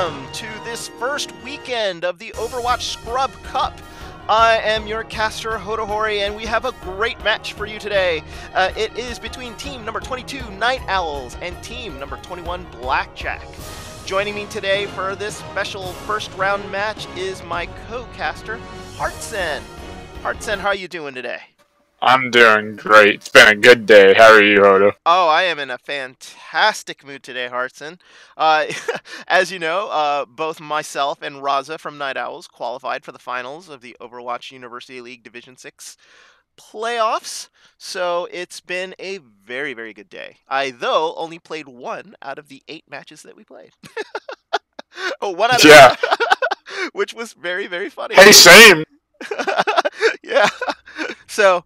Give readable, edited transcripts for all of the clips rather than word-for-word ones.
welcome to this first weekend of the Overwatch Scrub Cup. I am your caster, Hodohori, and we have a great match for you today. It is between team number 22, NightOwls, and team number 21, BlackJack. Joining me today for this special first round match is my co-caster, Heartsen. Heartsen, how are you doing today? I'm doing great. It's been a good day. How are you, Hodo? Oh, I am in a fantastic mood today, Heartsen. As you know, both myself and Raza from NightOwls qualified for the finals of the Overwatch University League Division 6 playoffs. So it's been a very, very good day. I, though, only played 1 out of the 8 matches that we played. Oh, 1 out of 8, which was very, very funny. Hey, same. Yeah. So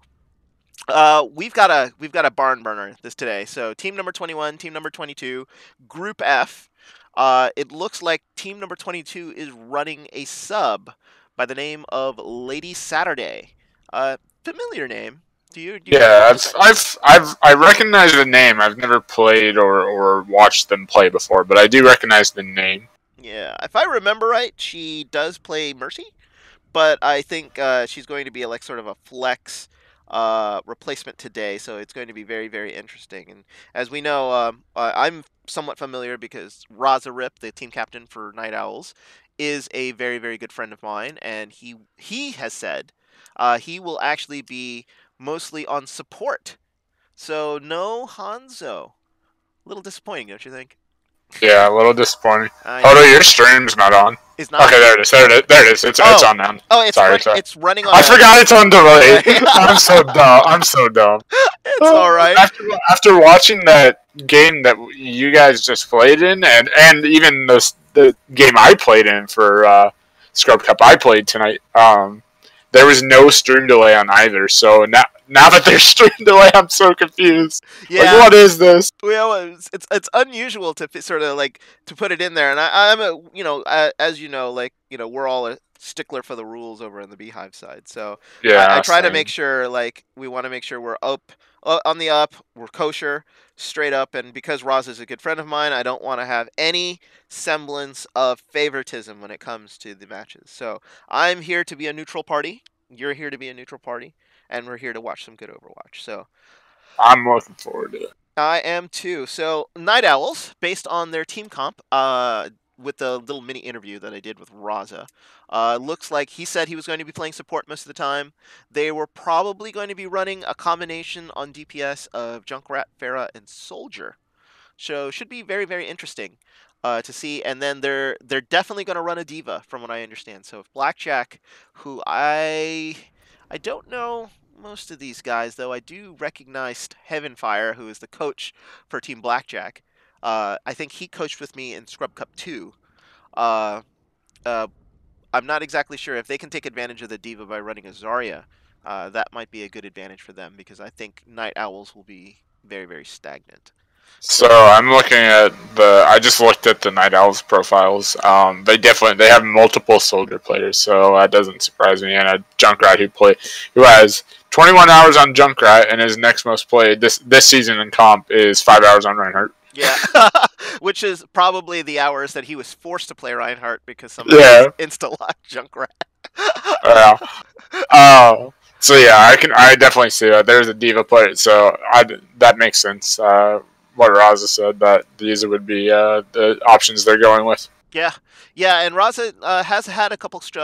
we've got a barn burner this today. So team number 21, team number 22, Group F. It looks like team number 22 is running a sub by the name of Lady Saturday. Familiar name. Do you yeah, I recognize the name. I've never played or watched them play before, but I do recognize the name. Yeah, if I remember right, she does play Mercy, but I think she's going to be like sort of a flex replacement today, so it's going to be very, very interesting. And as we know, I'm somewhat familiar because Raza Rip, the team captain for NightOwls, is a very, very good friend of mine, and he has said he will actually be mostly on support. So no Hanzo. A little disappointing, don't you think? Yeah, a little disappointing. Hodo, your stream's not on. It's not. Okay, there it is. There it is. It's on now. Oh, it's sorry. It's running on. I forgot it's on delay. I'm so dumb. It's all right. After watching that game that you guys just played in, and even the game I played in for Scrub Cup I played tonight, there was no stream delay on either. So now that there's stream delay, I'm so confused. Yeah. Like, what is this? Well, it's unusual to sort of like to put it in there, and I'm as you know, like, you know, we're all a stickler for the rules over on the Beehive side. So yeah, I try to make sure, like, we want to make sure we're on the up, we're kosher, straight up, and because Roz is a good friend of mine, I don't want to have any semblance of favoritism when it comes to the matches. So I'm here to be a neutral party. You're here to be a neutral party, and we're here to watch some good Overwatch. So I'm looking forward to it. I am too. So NightOwls, based on their team comp, with the little mini interview that I did with Raza, looks like he said he was going to be playing support most of the time. They were probably going to be running a combination on DPS of Junkrat, Pharah, and Soldier. So should be very, very interesting to see. And then they're definitely going to run a diva, from what I understand. So if BlackJack, who I don't know most of these guys, though I do recognize Heavenfire, who is the coach for Team BlackJack. I think he coached with me in Scrub Cup 2. I'm not exactly sure if they can take advantage of the diva by running a Zarya. That might be a good advantage for them, because I think NightOwls will be very, very stagnant. So I'm looking at I just looked at the NightOwls profiles. They have multiple soldier players, so that doesn't surprise me. And a Junkrat who has 21 hours on Junkrat, and his next most played this season in comp is 5 hours on Reinhardt. Yeah, which is probably the hours that he was forced to play Reinhardt because somebody insta-locked Junkrat. Yeah. So yeah, I definitely see that. There's a diva player, so that makes sense. What Raza said, that these would be the options they're going with. Yeah, and Raza has had a couple sort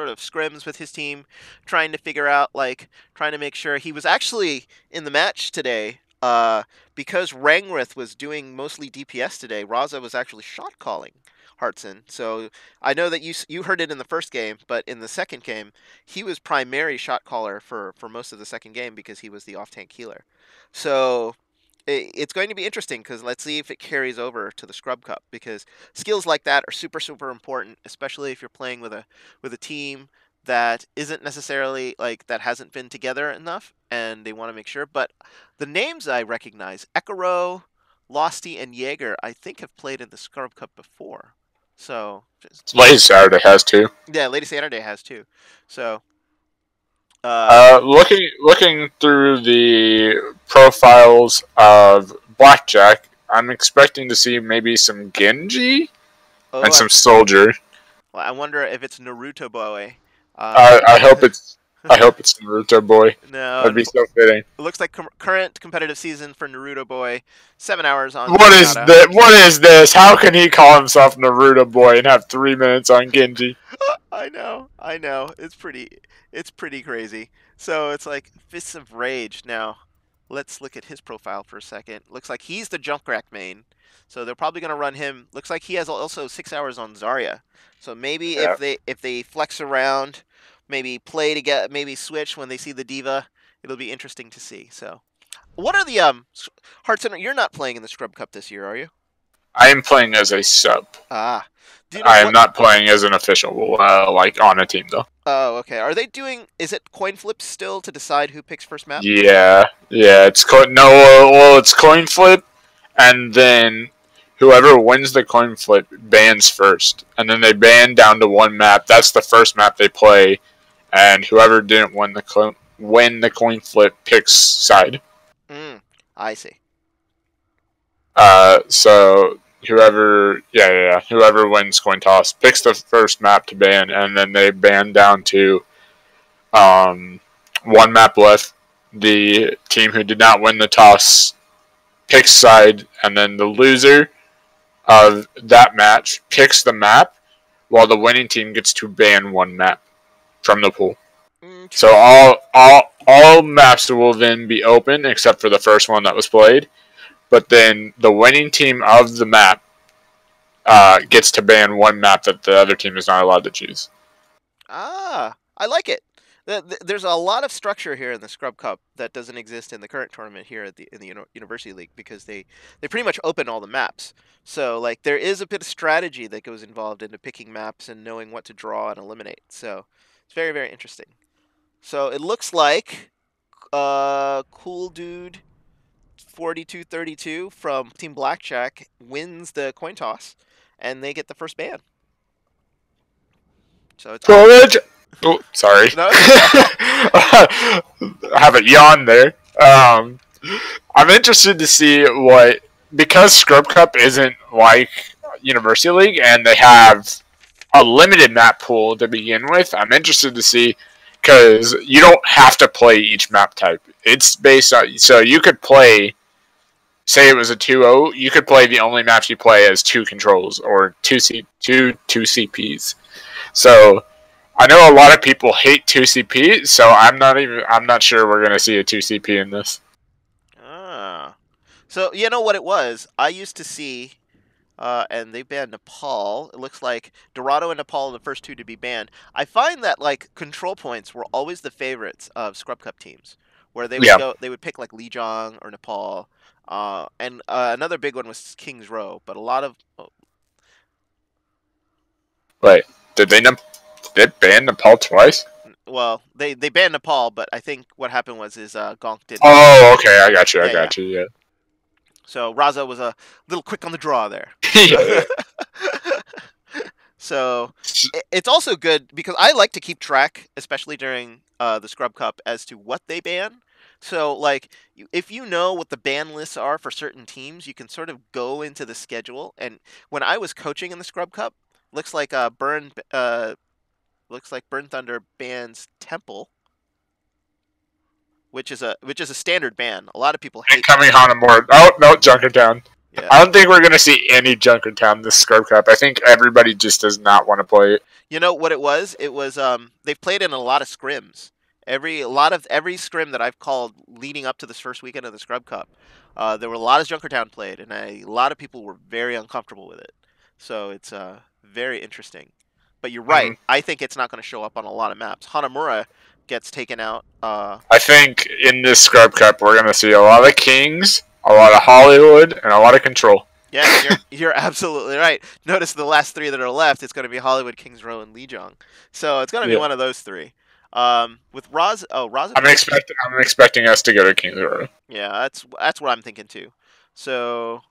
of scrims with his team, trying to figure out, like, trying to make sure. He was actually in the match today, because Rangrith was doing mostly DPS today. Raza was actually shot calling Heartsen. So I know that you heard it in the first game, but in the second game, he was primary shot caller for most of the second game because he was the off-tank healer. So it's going to be interesting, because let's see if it carries over to the Scrub Cup, because skills like that are super, super important, especially if you're playing with a team that isn't necessarily, like, that hasn't been together enough, and they want to make sure. But the names I recognize, Ekaro, Losty, and Jaeger, I think have played in the Scrub Cup before. So Lady Saturday has too. Yeah, Lady Saturday has too. So looking through the profiles of BlackJack, I'm expecting to see maybe some Genji. Oh, and some soldier. I wonder if it's Naruto Boy. I, It, I hope it's I hope it's Naruto boy. no, That'd be so fitting. it looks like current competitive season for Naruto Boy. 7 hours on What is Zenyatta. that? What is this? How can he call himself Naruto boy and have 3 minutes on Genji? I know. It's pretty crazy. So it's like Fists of Rage. Now, let's look at his profile for a second. Looks like he's the Junkrat main. So they're probably gonna run him. Looks like he has also 6 hours on Zarya. So maybe Yeah. if they flex around, maybe play to get maybe switch when they see the diva, it'll be interesting to see. So what are the Hearts? You're not playing in the Scrub Cup this year, are you? I am playing as a sub. Ah, do you know I am what? not playing as an official, like on a team though. Oh, okay. Are they doing? Is it coin flips still to decide who picks first map? Yeah, yeah. No. Well, it's coin flip, and then whoever wins the coin flip bans first, and then they ban down to one map. That's the first map they play, and whoever didn't win the coin flip picks side. Mm, I see. So whoever wins coin toss picks the first map to ban, and then they ban down to um, one map left. The team who did not win the toss picks side, and then the loser of that match picks the map, while the winning team gets to ban one map from the pool. So Interesting. all maps will then be open except for the first one that was played. But then the winning team of the map gets to ban one map that the other team is not allowed to choose. Ah, I like it. There's a lot of structure here in the Scrub Cup that doesn't exist in the current tournament here at the in the University League because they pretty much open all the maps. So like there is a bit of strategy that goes involved into picking maps and knowing what to draw and eliminate. So it's very interesting. So it looks like cool dude 4232 from Team Blackjack wins the coin toss and they get the first ban. So it's on. Courage! Oh, sorry. No, it's okay. I have a yawn there. I'm interested to see what, because Scrub Cup isn't like University League and they have a limited map pool to begin with. I'm interested to see, because you don't have to play each map type. It's based on, so you could play, say it was a 2-0, you could play the only maps you play as two controls or two CPs. So I know a lot of people hate 2CP, so I'm not sure we're gonna see a 2CP in this. Ah. So you know what it was? I used to see, and they banned Nepal. It looks like Dorado and Nepal are the first two to be banned. I find that like control points were always the favorites of Scrub Cup teams, where Yeah. they would pick like Lijiang or Nepal. And another big one was King's Row, but a lot of Wait, did they ban Nepal twice? well, they banned Nepal, but I think what happened was Gonk didn't. Oh, okay, I got you. I Yeah, yeah. got you. Yeah. So Raza was a little quick on the draw there. Yeah. So it's also good because I like to keep track, especially during the Scrub Cup, as to what they ban. So, like, if you know what the ban lists are for certain teams, you can sort of go into the schedule. And when I was coaching in the Scrub Cup, looks like Burn Thunder bans Temple, which is a standard ban. A lot of people hate Incoming Temple. Hanamura. Oh no, Junkertown. Yeah. I don't think we're gonna see any Junkertown this Scrub Cup. I think everybody just does not want to play it. You know what it was? It was they've played in a lot of scrims. Every scrim that I've called leading up to this first weekend of the Scrub Cup, there were a lot of Junkertown played, and a lot of people were very uncomfortable with it. So it's very interesting. But you're right. Mhm. I think it's not going to show up on a lot of maps. Hanamura gets taken out. I think in this Scrub Cup we're gonna see a lot of Kings, a lot of Hollywood, and a lot of Control. Yeah, you're absolutely right. Notice the last three that are left. It's going to be Hollywood, Kings Row, and Lijiang. So it's going to be Yeah. one of those three. With Roz, I'm expecting us to go to Kings Row. yeah, that's what I'm thinking too. So,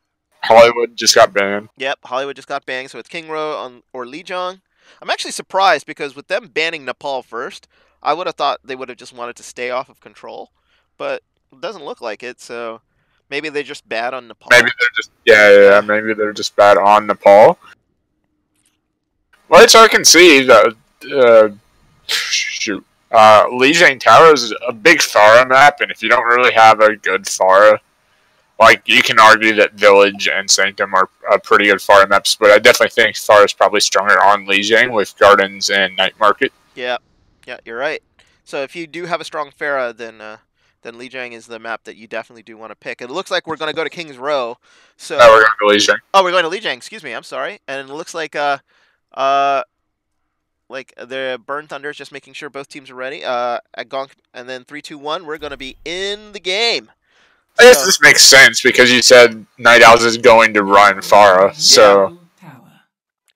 Hollywood just got banned. yep, Hollywood just got banned, so it's King Row or Lijiang. I'm actually surprised because with them banning Nepal first, I would have thought they would have just wanted to stay off of Control, but it doesn't look like it. So maybe they're just bad on Maybe Nepal. they're just maybe they're just bad on Nepal. Well, it's hard to concede. Shoot. Lijiang Tower is a big Pharah map, and if you don't really have a good Pharah, like, you can argue that Village and Sanctum are pretty good Pharah maps, but I definitely think Pharah is probably stronger on Lijiang with Gardens and Night Market. Yeah, yeah, you're right. So if you do have a strong Pharah, then Lijiang is the map that you definitely do want to pick. It looks like we're going to go to King's Row. So No, we're going to Lijiang. oh, we're going to Lijiang. Excuse me, I'm sorry. And it looks uh the Burn Thunder is just making sure both teams are ready. At Gonk, and then 3, 2, 1, we're going to be in the game. I guess this makes sense because you said NightOwls is going to run Pharah, so.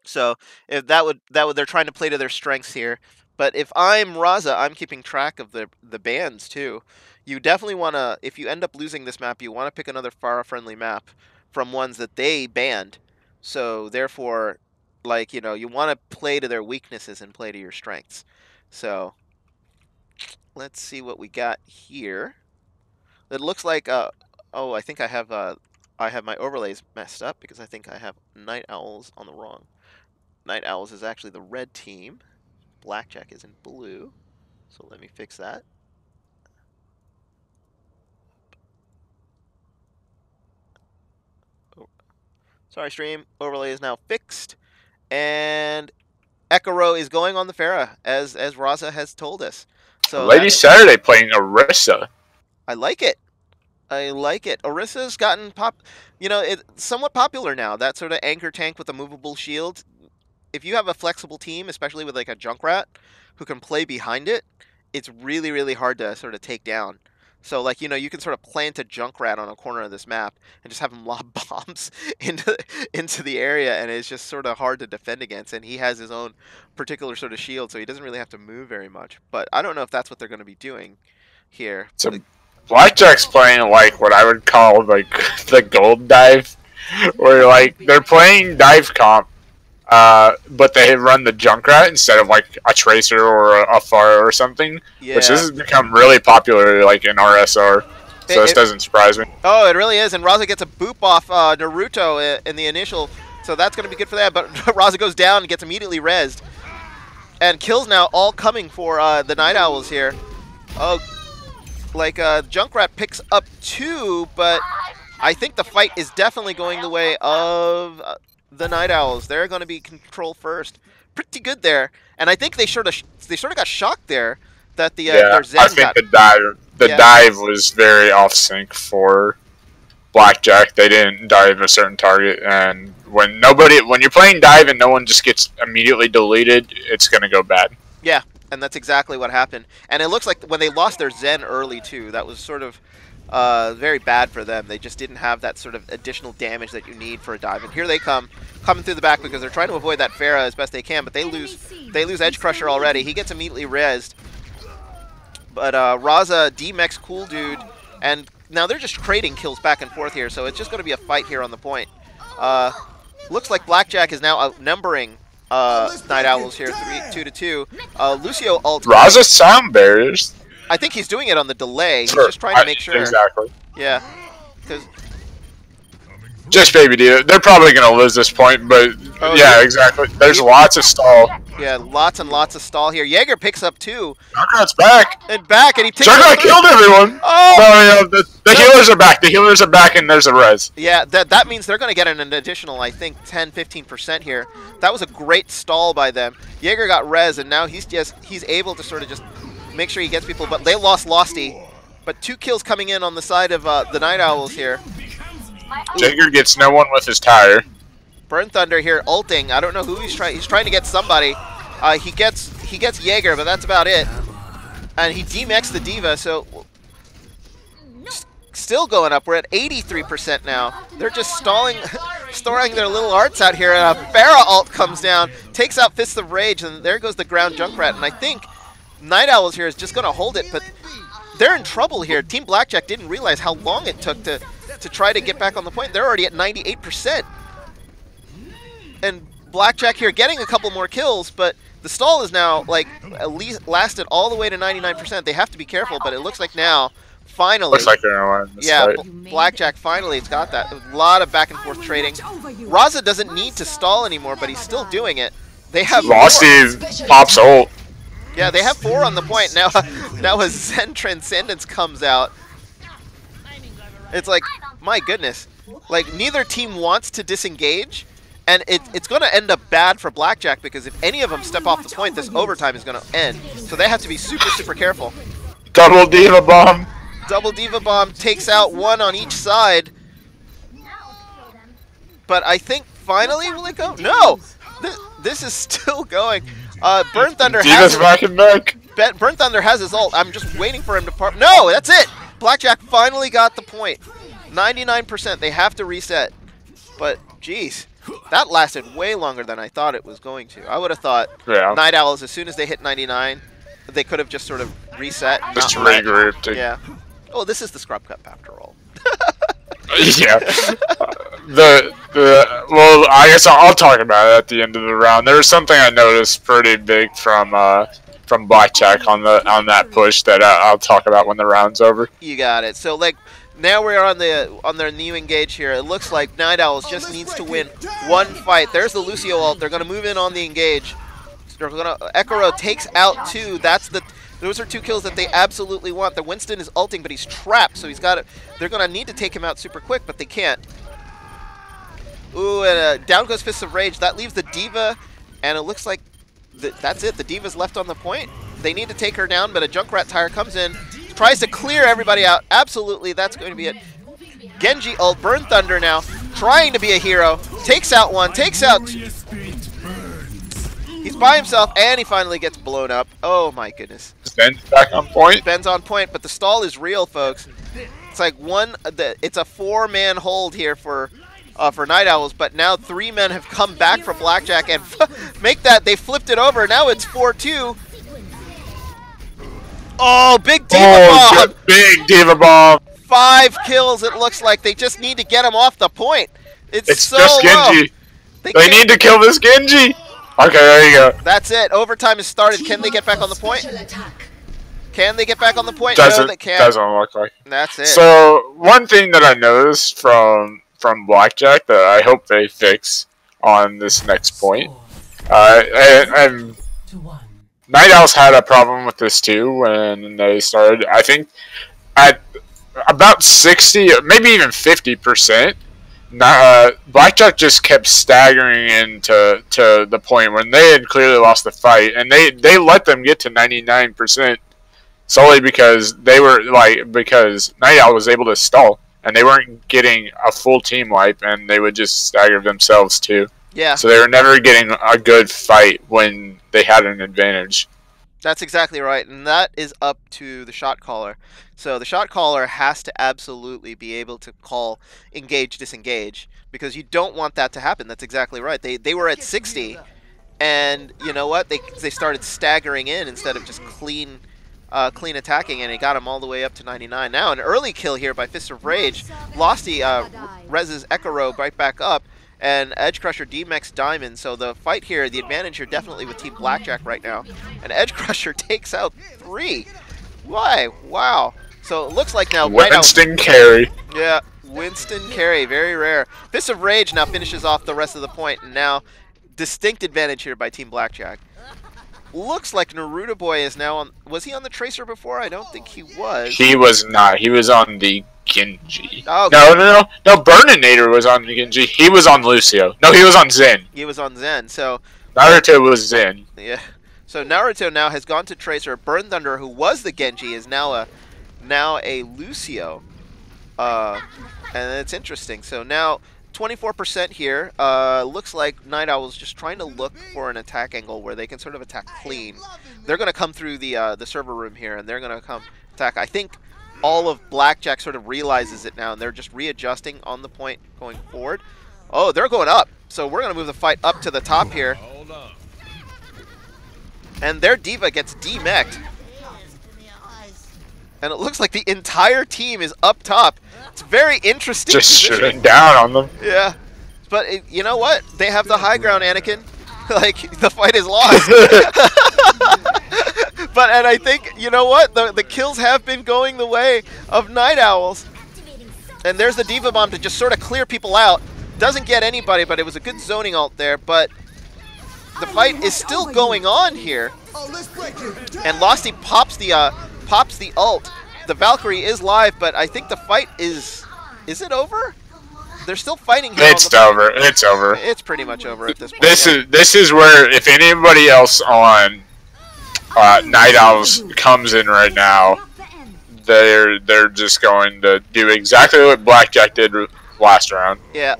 So if that would they're trying to play to their strengths here. But if I'm Raza, I'm keeping track of the bans too. You definitely want to, if you end up losing this map, you want to pick another Pharah friendly map from ones that they banned. So therefore, like, you know, you want to play to their weaknesses and play to your strengths. So let's see what we got here. It looks like oh, I think I have my overlays messed up because I think I have NightOwls on the wrong. NightOwls is actually the red team. BlackJack is in blue. So let me fix that. Oh. Sorry, stream. Overlay is now fixed. And Ekaro is going on the Pharah, as Raza has told us. So Lady Saturday playing Orisa. I like it. I like it. Orisa's gotten it's somewhat popular now. That sort of anchor tank with a movable shield. If you have a flexible team, especially with like a Junkrat who can play behind it, it's really, really hard to sort of take down. So, like, you know, you can sort of plant a Junkrat on a corner of this map and just have him lob bombs into the area, and it's just sort of hard to defend against. And he has his own particular sort of shield, so he doesn't really have to move very much. But I don't know if that's what they're going to be doing here. So BlackJack's playing like what I would call like the gold dive, where like they're playing dive comp. But they run the Junkrat instead of like a Tracer or a Pharah or something, Yeah. which this has become really popular like in RSR. So this doesn't surprise me. Oh, it really is, and Raza gets a boop off Naruto in the initial, so that's going to be good for that. But Raza goes down and gets immediately rezzed, and kills now all coming for the NightOwls here. Oh, like Junkrat picks up 2, but I think the fight is definitely going the way of the NightOwls. They're going to be control first. Pretty good there, and I think they sort of got shocked there that their Zen I think the dive was very off sync for BlackJack. They didn't dive a certain target, and when you're playing dive and no one just gets immediately deleted, it's going to go bad. Yeah, and that's exactly what happened. And it looks like when they lost their Zen early too, that was sort of very bad for them. They just didn't have that sort of additional damage that you need for a dive. And here they coming through the back because they're trying to avoid that Pharah as best they can, but they lose Edge Crusher already. He gets immediately rezzed. But Raza, D-Mex, cool dude, and now they're just trading kills back and forth here, so it's just going to be a fight here on the point. Looks like BlackJack is now outnumbering NightOwls here, 2-2. Lucio ult. Raza sound barriers. I think he's doing it on the delay. He's just trying to make sure. Exactly. Yeah. Because just Baby D. They're probably going to lose this point, but yeah, exactly. There's lots of stall. Yeah, lots and lots of stall here. Jaeger picks up 2. Junkrat's back. And he takes Junkrat killed everyone. Oh! No, the healers are back. The healers are back, and there's a res. Yeah, that means they're going to get an additional, I think, 10-15% here. That was a great stall by them. Jaeger got res, and now he's able to sort of just make sure he gets people, but they lost Losty. But 2 kills coming in on the side of the NightOwls here. Jaeger gets no one with his tire. Burn Thunder here ulting. I don't know who he's trying. He's trying to get somebody. He gets Jaeger, but that's about it. And he DMX'd the Diva, so still going up. We're at 83% now. They're just stalling, storing their little arts out here. And a Pharah ult comes down, takes out Fists of Rage, and there goes the ground Junkrat. And I think NightOwls here is just going to hold it, but they're in trouble here. Team BlackJack didn't realize how long it took to try to get back on the point. They're already at 98%. And BlackJack here getting a couple more kills, but the stall is now, like, at least lasted all the way to 99%. They have to be careful, but it looks like now, finally. Looks like they're going to win this fight. BlackJack finally has got that. A lot of back and forth trading. Raza doesn't need to stall anymore, but he's still doing it. They have Losty pops ult. Yeah, they have 4 on the point now. Now a Zen Transcendence comes out. It's like, my goodness, like neither team wants to disengage, and it's going to end up bad for BlackJack because if any of them step off the point, this overtime is going to end. So they have to be super careful. Double Diva Bomb. Double Diva Bomb takes out 1 on each side. But I think finally will it go? No! This is still going. Burn Thunder has back and back. Burn Thunder has his ult. I'm just waiting for him to part. No, that's it! BlackJack finally got the point. 99%. They have to reset. But, geez, that lasted way longer than I thought it was going to. I would have thought NightOwls, as soon as they hit 99, they could have just sort of reset. Just regrouped. Yeah. Oh, this is the Scrub Cup after all. Yeah. Well, I guess I'll talk about it at the end of the round. There was something I noticed pretty big from BlackJack on that push that I'll talk about when the round's over. You got it. So like now we're on their new engage here. It looks like NightOwls just needs to win 1 fight. There's the Lucio ult. They're gonna move in on the engage. They're gonna Ekaro takes out 2. Those are 2 kills that they absolutely want. The Winston is ulting, but he's trapped, so he's got it. They're gonna need to take him out super quick, but they can't. Ooh, and down goes Fists of Rage. That leaves the Diva, and it looks like that's it. The Diva's left on the point. They need to take her down, but a Junkrat Tire comes in, tries to clear everybody out. Absolutely, that's going to be it. Genji ult, Burn Thunder now, trying to be a hero. Takes out 1, takes out... He's by himself, and he finally gets blown up. Oh my goodness. Ben's back on point. Ben's on point, but the stall is real, folks. It's like it's a 4-man hold here for NightOwls, but now 3 men have come back from BlackJack and make that. They flipped it over. Now it's 4-2. Oh, big Diva Bomb. Big Diva Bomb. 5 kills, it looks like. They just need to get him off the point. It's so just Genji. They need to kill this Genji. Okay, there you go. That's it. Overtime has started. Can they get back on the point? Can they get back on the point? Doesn't, no, they can't. Doesn't look like. That's it. So, one thing that I noticed from BlackJack that I hope they fix on this next point, and NightOwls had a problem with this too when they started. I think at about 60, maybe even 50%, BlackJack just kept staggering into the point when they had clearly lost the fight, and they let them get to 99% solely because because NightOwl was able to stall, and they weren't getting a full team wipe, and they would just stagger themselves too. Yeah. So they were never getting a good fight when they had an advantage. That's exactly right, and that is up to the shot caller. So the shot caller has to absolutely be able to call engage, disengage, because you don't want that to happen. That's exactly right. They were at 60, and you know what? They started staggering in instead of just clean attacking, and it got him all the way up to 99. Now an early kill here by Fist of Rage. Losty reses Ekaro right back up, and Edge Crusher DMX Diamond. So the fight here, the advantage here definitely with Team BlackJack right now. And Edge Crusher takes out 3. Why? Wow. So it looks like now Winston carry. Yeah, Winston carry, very rare. Fist of Rage now finishes off the rest of the point, and now distinct advantage here by Team BlackJack. Looks like Naruto Boy is now on. Was he on the Tracer before? I don't think he was. He was not. He was on the Genji. Oh, okay. No. Burninator was on the Genji. He was on Lucio. No, he was on Zen. He was on Zen. So Naruto was Zen. Yeah. So Naruto now has gone to Tracer. Burn Thunder, who was the Genji, is now a Lucio. And it's interesting. So now 24% here. Looks like NightOwls just trying to look for an attack angle where they can sort of attack clean. They're going to come through the server room here, and they're going to come attack. I think all of BlackJack sort of realizes it now, and they're just readjusting on the point going forward. Oh, they're going up. So we're going to move the fight up to the top here. And their Diva gets demeched. And it looks like the entire team is up top. It's very interesting. Just shooting down on them. Yeah. But you know what? They have the high ground, Anakin. Like, the fight is lost. And I think, you know what? The kills have been going the way of NightOwls. And there's the Diva Bomb to just sort of clear people out. Doesn't get anybody, but it was a good zoning ult there. But The fight is still going on here, and Losty pops the ult. The Valkyrie is live, but I think the fight is it over? They're still fighting here. It's over. It's over. It's pretty much over at this point. This is where if anybody else on NightOwls comes in right now, they're just going to do exactly what BlackJack did last round. Yeah.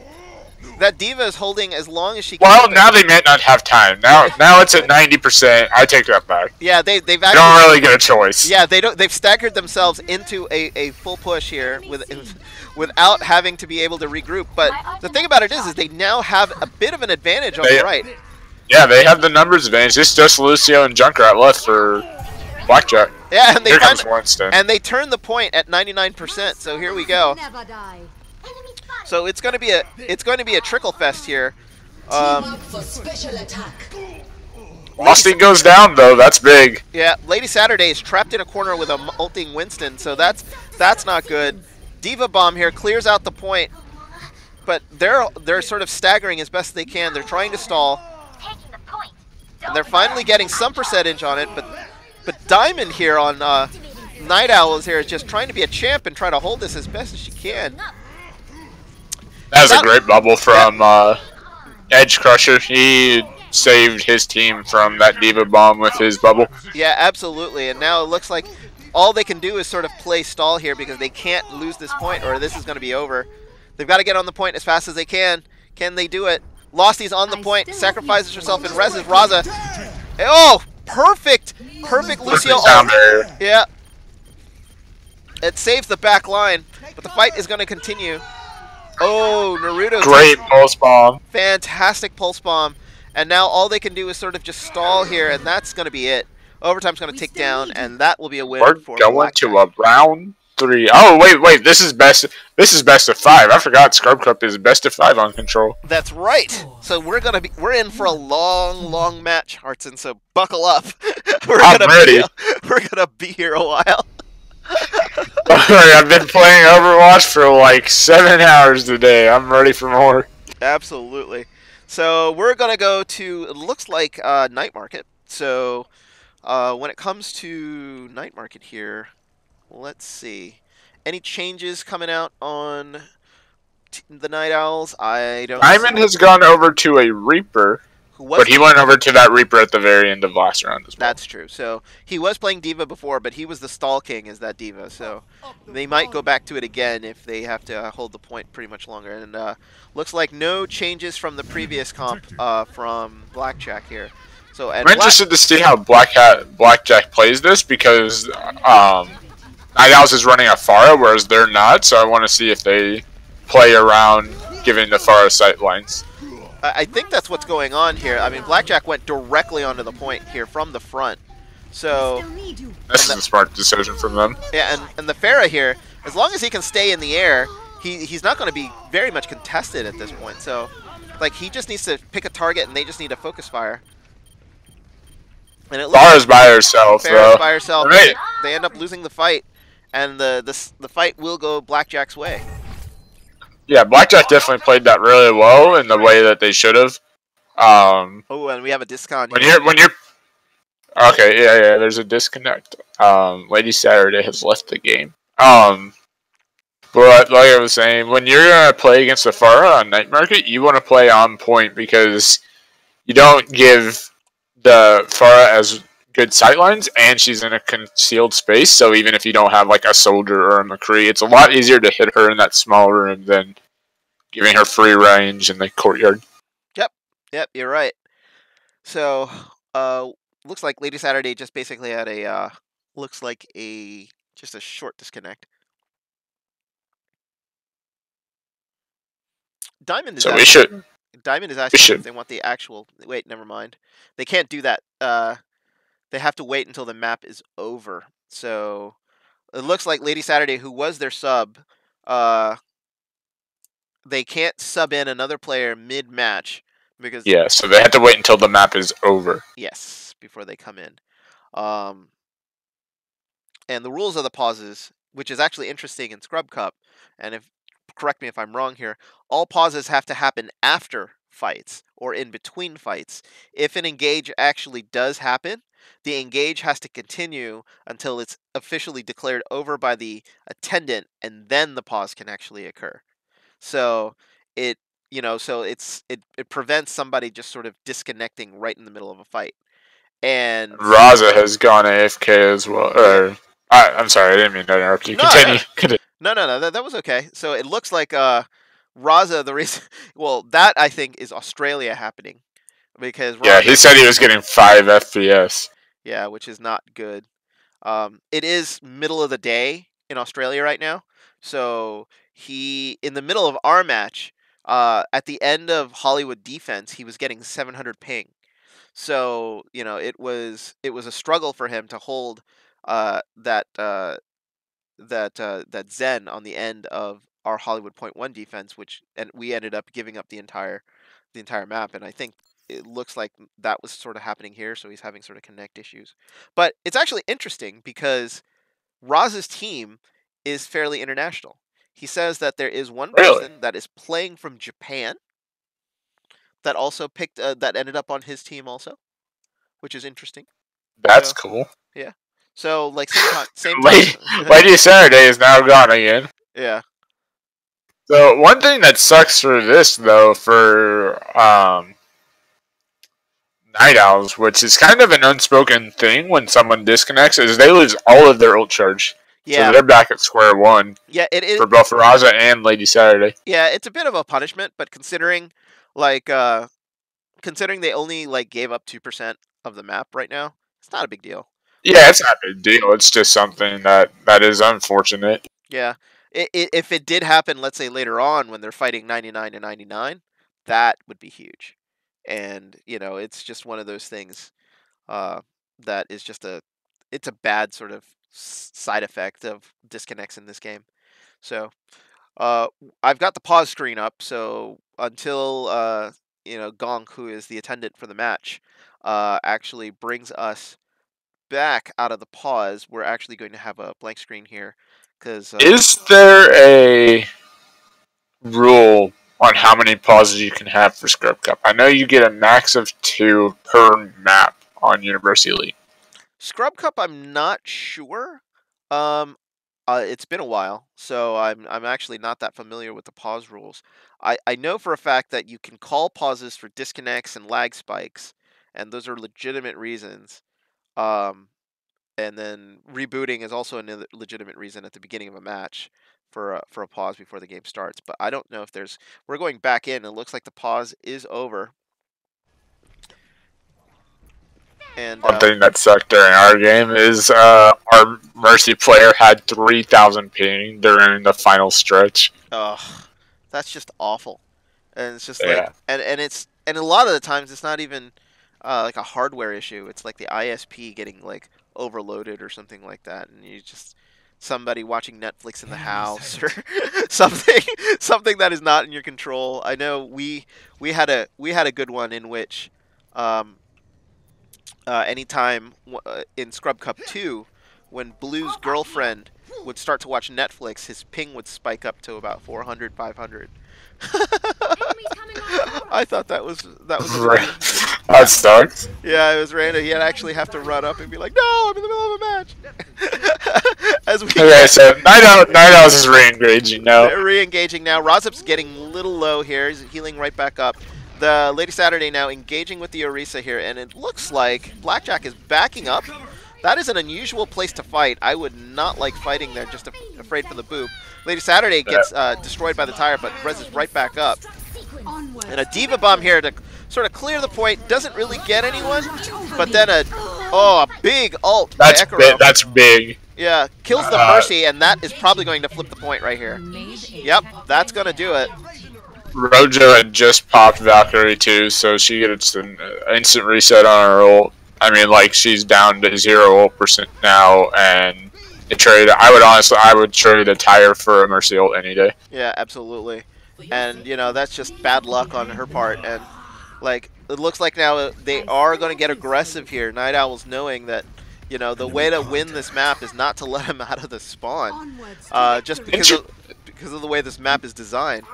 That D.Va is holding as long as she can. Well, now they might not have time. Now it's at 90%. I take that back. Yeah, they've actually don't really get a choice. Yeah, they've staggered themselves into a full push here without having to be able to regroup. But the thing about it is they now have a bit of an advantage on the right. Yeah, they have the numbers advantage. It's just Lucio and Junkrat left for BlackJack. Yeah, and here comes Winston. And they turn the point at 99%. So here we go. So it's going to be a trickle fest here. Losty goes down though. That's big. Yeah, Lady Saturday is trapped in a corner with a ulting Winston, so that's not good. D.Va Bomb here clears out the point, but they're sort of staggering as best they can. They're trying to stall, and they're finally getting some percentage on it. But Diamond here on NightOwls here is just trying to be a champ and try to hold this as best as she can. That was a great bubble from Edge Crusher. He saved his team from that D.Va Bomb with his bubble. Yeah, absolutely. And now it looks like all they can do is sort of play stall here because they can't lose this point or this is going to be over. They've got to get on the point as fast as they can. Can they do it? Losty's on the point, sacrifices herself and reses Raza. Oh, perfect Lucio ult. Yeah. It saves the back line, but the fight is going to continue. Oh, Naruto. Great pulse bomb. Fantastic pulse bomb. And now all they can do is sort of just stall here, and that's going to be it. Overtime's going to tick down, and that will be a win for BlackJack. We're going to a round 3. Oh, wait. This is best of 5. I forgot Scrub Cup is best of 5 on Control. That's right. So we're in for a long match, Hartson. So buckle up. I'm ready. We're going to be here a while. I've been playing Overwatch for like 7 hours today. I'm ready for more. Absolutely. So we're going to go to, it looks like Night Market. So when it comes to Night Market here, let's see. Any changes coming out on the NightOwls? I don't Diamond has gone over to a Reaper. But he went over to that Reaper at the very end of last round as well. That's true. So he was playing D.Va before, but he was the stall king as that D.Va. So they might go back to it again if they have to hold the point pretty much longer. And looks like no changes from the previous comp from BlackJack here. So I'm interested to see how BlackJack plays this because NightOwls is running a Pharah, whereas they're not. So I want to see if they play around giving the Pharah sight lines. I think that's what's going on here. I mean, BlackJack went directly onto the point here from the front. So this is a smart decision from them. Yeah, and the Pharah here, as long as he can stay in the air, he's not going to be very much contested at this point. So, like, he just needs to pick a target, and they just need to focus fire. And it Pharah's by herself, though. By herself. Right. They end up losing the fight, and the fight will go BlackJack's way. Yeah, BlackJack definitely played that really well in the way that they should have. Oh, and we have a disconnect. When you're okay, yeah, there's a disconnect. Lady Saturday has left the game. But like I was saying, when you're gonna play against a Pharah on Night Market, you want to play on point because you don't give the Pharah as good sightlines, and she's in a concealed space, so even if you don't have like a soldier or a McCree, it's a lot easier to hit her in that small room than giving her free range in the courtyard. Yep, you're right. So, looks like Lady Saturday just basically had a, just a short disconnect. Diamond is asking if they want the actual, wait, never mind. They can't do that. They have to wait until the map is over. So it looks like Lady Saturday, who was their sub, they can't sub in another player mid-match because so they have to wait until the map is over. Yes, before they come in. And the rules of the pauses, which is actually interesting in Scrub Cup, and correct me if I'm wrong here, all pauses have to happen after fights or in between fights. If an engage actually does happen, the engage has to continue until it's officially declared over by the attendant, and then the pause can actually occur. So it so it prevents somebody just sort of disconnecting right in the middle of a fight. And Raza has gone AFK as well. yeah, I'm sorry, I didn't mean to interrupt you. no, Continue. Continue. no, that was okay. So it looks like Raza, the reason, well, that I think is Australia happening because Yeah, he Raza, said he was getting 5 FPS. yeah, which is not good. It is middle of the day in Australia right now, so he in the middle of our match, at the end of Hollywood defense, he was getting 700 ping. So it was a struggle for him to hold that Zen on the end of our Hollywood point one defense, and we ended up giving up the entire map. And I think it looks like that was sort of happening here, so he's having sort of connect issues. But it's actually interesting because Roz's team is fairly international. He says that there is one Really? person that is playing from Japan that also picked that ended up on his team also, which is interesting. That's So cool. yeah, so like same time. Lady Saturday is now gone again. Yeah. So one thing that sucks for this though, for Night Owls, which is kind of an unspoken thing when someone disconnects, is they lose all of their ult charge. So Yeah. they're back at square one Yeah, it is. for both Raza and Lady Saturday. Yeah, it's a bit of a punishment, but like considering they only like gave up 2% of the map right now, it's not a big deal. Yeah, it's not a big deal. It's just something that is unfortunate. Yeah. If it did happen, let's say later on when they're fighting 99 to 99, that would be huge. And, it's just one of those things that is just it's a bad sort of side effect of disconnects in this game. So, I've got the pause screen up, so until Gong, who is the attendant for the match, actually brings us back out of the pause, we're actually going to have a blank screen here because Is there a rule on how many pauses you can have for Scrub Cup? I know you get a max of 2 per map on University Elite. Scrub Cup, I'm not sure. It's been a while, so I'm actually not that familiar with the pause rules. I know for a fact that you can call pauses for disconnects and lag spikes, and those are legitimate reasons. Um, and then rebooting is also another legitimate reason at the beginning of a match for a pause before the game starts. But I don't know if there's. We're going back in. It looks like the pause is over. And One thing that sucked during our game is our Mercy player had 3,000 ping during the final stretch. ugh, that's just awful. And it's just like, Yeah. and a lot of the times it's not even like a hardware issue. It's like the ISP getting like overloaded or something like that, and you just somebody watching Netflix in the house or something that is not in your control. I know we had a good one in which um, anytime in Scrub Cup 2, when Blue's girlfriend would start to watch Netflix, his ping would spike up to about 400, 500. I thought that was amazing. That sucks. Yeah, it was random. He'd actually have to run up and be like, "No, I'm in the middle of a match." As we Okay, so Night Owls is re-engaging now. they're re-engaging now. Rozip's getting a little low here. He's healing right back up. The Lady Saturday now engaging with the Orisa here, and it looks like BlackJack is backing up. That is an unusual place to fight. I would not like fighting there, just afraid for the boop. Lady Saturday gets destroyed by the tire, but Rez is right back up. And a Diva Bomb here to sort of clear the point. Doesn't really get anyone, but then a big ult by Ekaro. That's big. Yeah, kills the Mercy, and that is probably going to flip the point right here. Yep, that's going to do it. Rojo had just popped Valkyrie too, so she gets an instant reset on her ult. I mean, like, she's down to 0 ult percent now, and I would trade a tire for a Mercy ult any day. Yeah, absolutely. And, that's just bad luck on her part. And, like, it looks like now they are going to get aggressive here. Night Owls knowing that, the way to win this map is not to let him out of the spawn. Just because of the way this map is designed.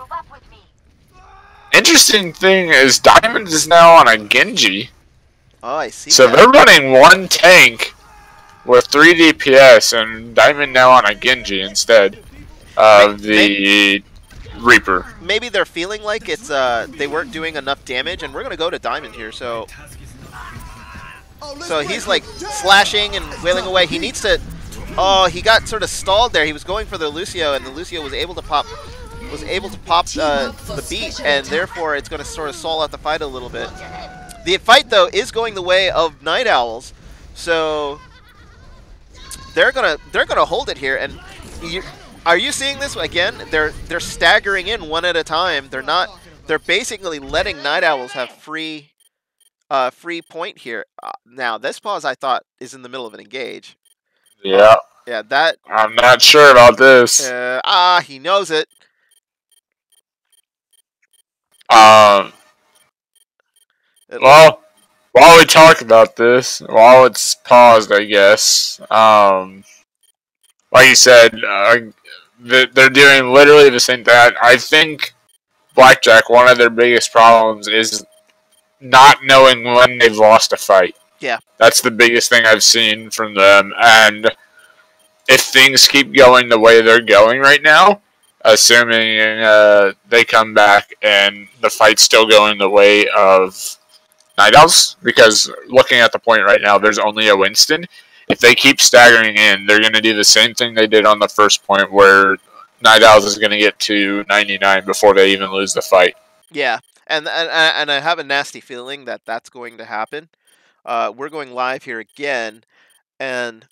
interesting thing is Diamond is now on a Genji. Oh, I see. So they're running one tank with 3 DPS, and Diamond now on a Genji instead of the Reaper. Maybe they're feeling like it's they weren't doing enough damage, and we're gonna go to Diamond here. So he's like slashing and wailing away. He needs to. Oh, he got sort of stalled there. He was going for the Lucio, and the Lucio was able to pop the beat, and therefore it's going to sort of stall out the fight a little bit. The fight though is going the way of NightOwls, so they're gonna hold it here. And are you seeing this again? They're staggering in one at a time. They're basically letting NightOwls have free point here. Now this pause I thought is in the middle of an engage. Yeah. Yeah, that. I'm not sure about this. He knows it. Well, while we talk about this, while it's paused, I guess, like you said, they're doing literally the same thing. I think BlackJack, one of their biggest problems is not knowing when they've lost a fight. Yeah. That's the biggest thing I've seen from them, and if things keep going the way they're going right now, assuming they come back and the fight's still going the way of NightOwls, because looking at the point right now, there's only a Winston. If they keep staggering in, they're going to do the same thing they did on the first point, where NightOwls is going to get to 99 before they even lose the fight. Yeah, and I have a nasty feeling that that's going to happen. We're going live here again, and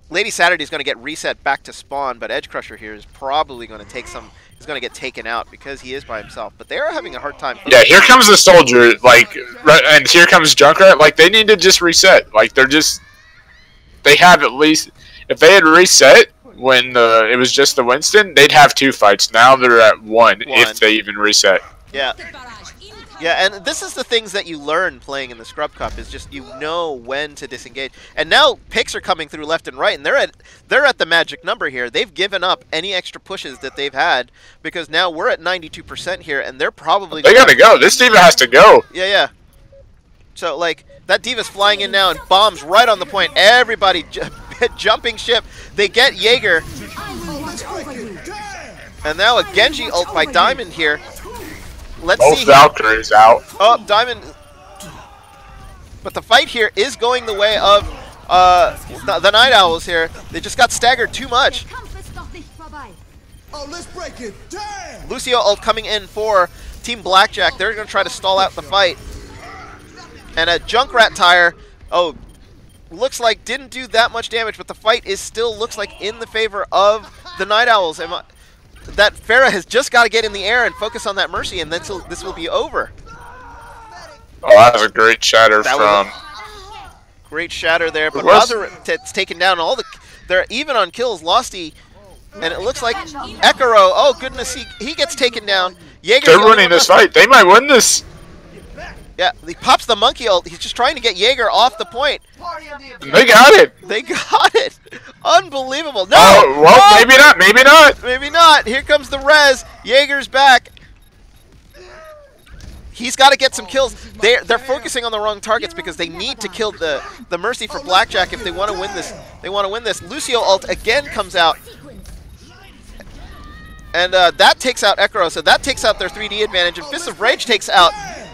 Lady Saturday is going to get reset back to spawn, but Edge Crusher here is probably going to take some. He's going to get taken out because he is by himself. But they are having a hard time. Yeah, here comes the soldier, like, and here comes Junkrat. Like, they need to just reset. Like, they have at least, if they had reset when it was just the Winston, they'd have 2 fights. Now they're at one if they even reset. Yeah. Yeah, and this is the things that you learn playing in the Scrub Cup, is just you know when to disengage. And now picks are coming through left and right, and they're at the magic number here. They've given up any extra pushes that they've had, because now we're at 92% here, and they're probably... They gotta go. This D.Va has to go. Yeah, yeah. So, like, that D.Va's flying in now and bombs right on the point. Everybody jumping ship. They get Jaeger. And now a Genji ult by Diamond here. Let's see. Valkyrie's out. Oh, Diamond. But the fight here is going the way of the NightOwls here. They just got staggered too much. Oh, let's break it. Damn! Lucio ult coming in for Team BlackJack. They're going to try to stall out the fight. And a Junkrat tire. Oh, looks like didn't do that much damage, but the fight is still looks like in the favor of the NightOwls. That Pharah has just got to get in the air and focus on that Mercy, and then this will be over. Oh, that was a great shatter from... Great shatter there, but Razor taken down all the... They're even on kills. Losty, and it looks like Ekaro. Oh, goodness, he gets taken down. Jaeger's They're winning this fight. They might win this. Yeah, he pops the monkey ult. He's just trying to get Jaeger off the point. They got it. They got it. Unbelievable. No. Oh, well, no. Maybe not. Maybe not. Maybe not. Here comes the res. Jaeger's back. He's got to get some kills. They're focusing on the wrong targets because they need to kill the Mercy for BlackJack if they want to win this. They want to win this. Lucio ult again comes out. And that takes out Ekaro, so that takes out their 3D advantage. And Fist of Rage takes out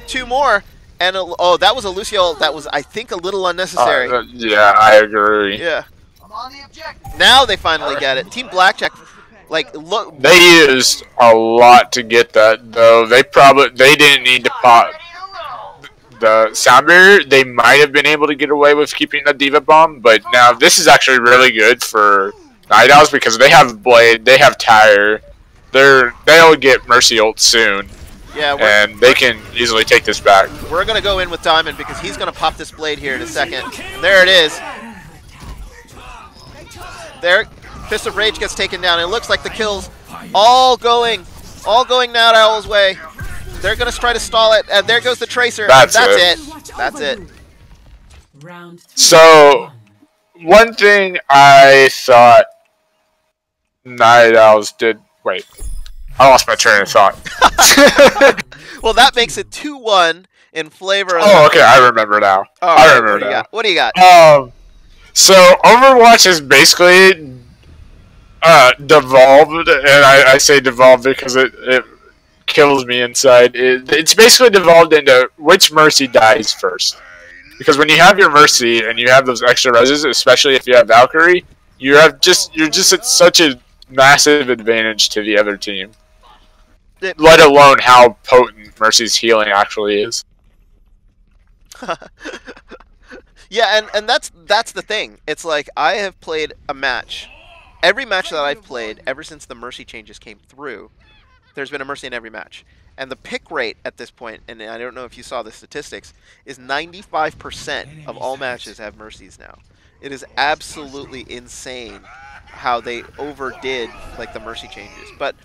2 more. And oh, that was a Lucio that was, I think, a little unnecessary. Yeah, I agree. Yeah. Now they finally get it. Team BlackJack, like, look. They used a lot to get that, though. They didn't need to pop the sound barrier. They might have been able to get away with keeping the D.Va bomb, but now this is actually really good for NightOwls because they have Blade, they have Tire. They'll get Mercy ult soon. Yeah, and they can easily take this back. We're going to go in with Diamond because he's going to pop this Blade here in a second. There it is. There, Fist of Rage gets taken down. It looks like the kills all going NightOwls' way. They're going to try to stall it, and there goes the Tracer. That's it. That's it. So, one thing I thought NightOwls did... Wait. I lost my train of thought. Well, that makes it 2-1 in flavor of. Oh, okay, I remember now. All I right, remember now. What do you got? So Overwatch is basically devolved, and I say devolved because it kills me inside. It's basically devolved into which Mercy dies first. Because when you have your Mercy and you have those extra reses, especially if you have Valkyrie, you're just at such a massive advantage to the other team. Let alone how potent Mercy's healing actually is. Yeah, and that's the thing. It's like I have played a match. Every match that I've played ever since the Mercy changes came through, there's been a Mercy in every match. And the pick rate at this point, and I don't know if you saw the statistics, is 95% of all matches have Mercies now. It is absolutely insane how they overdid like the Mercy changes. But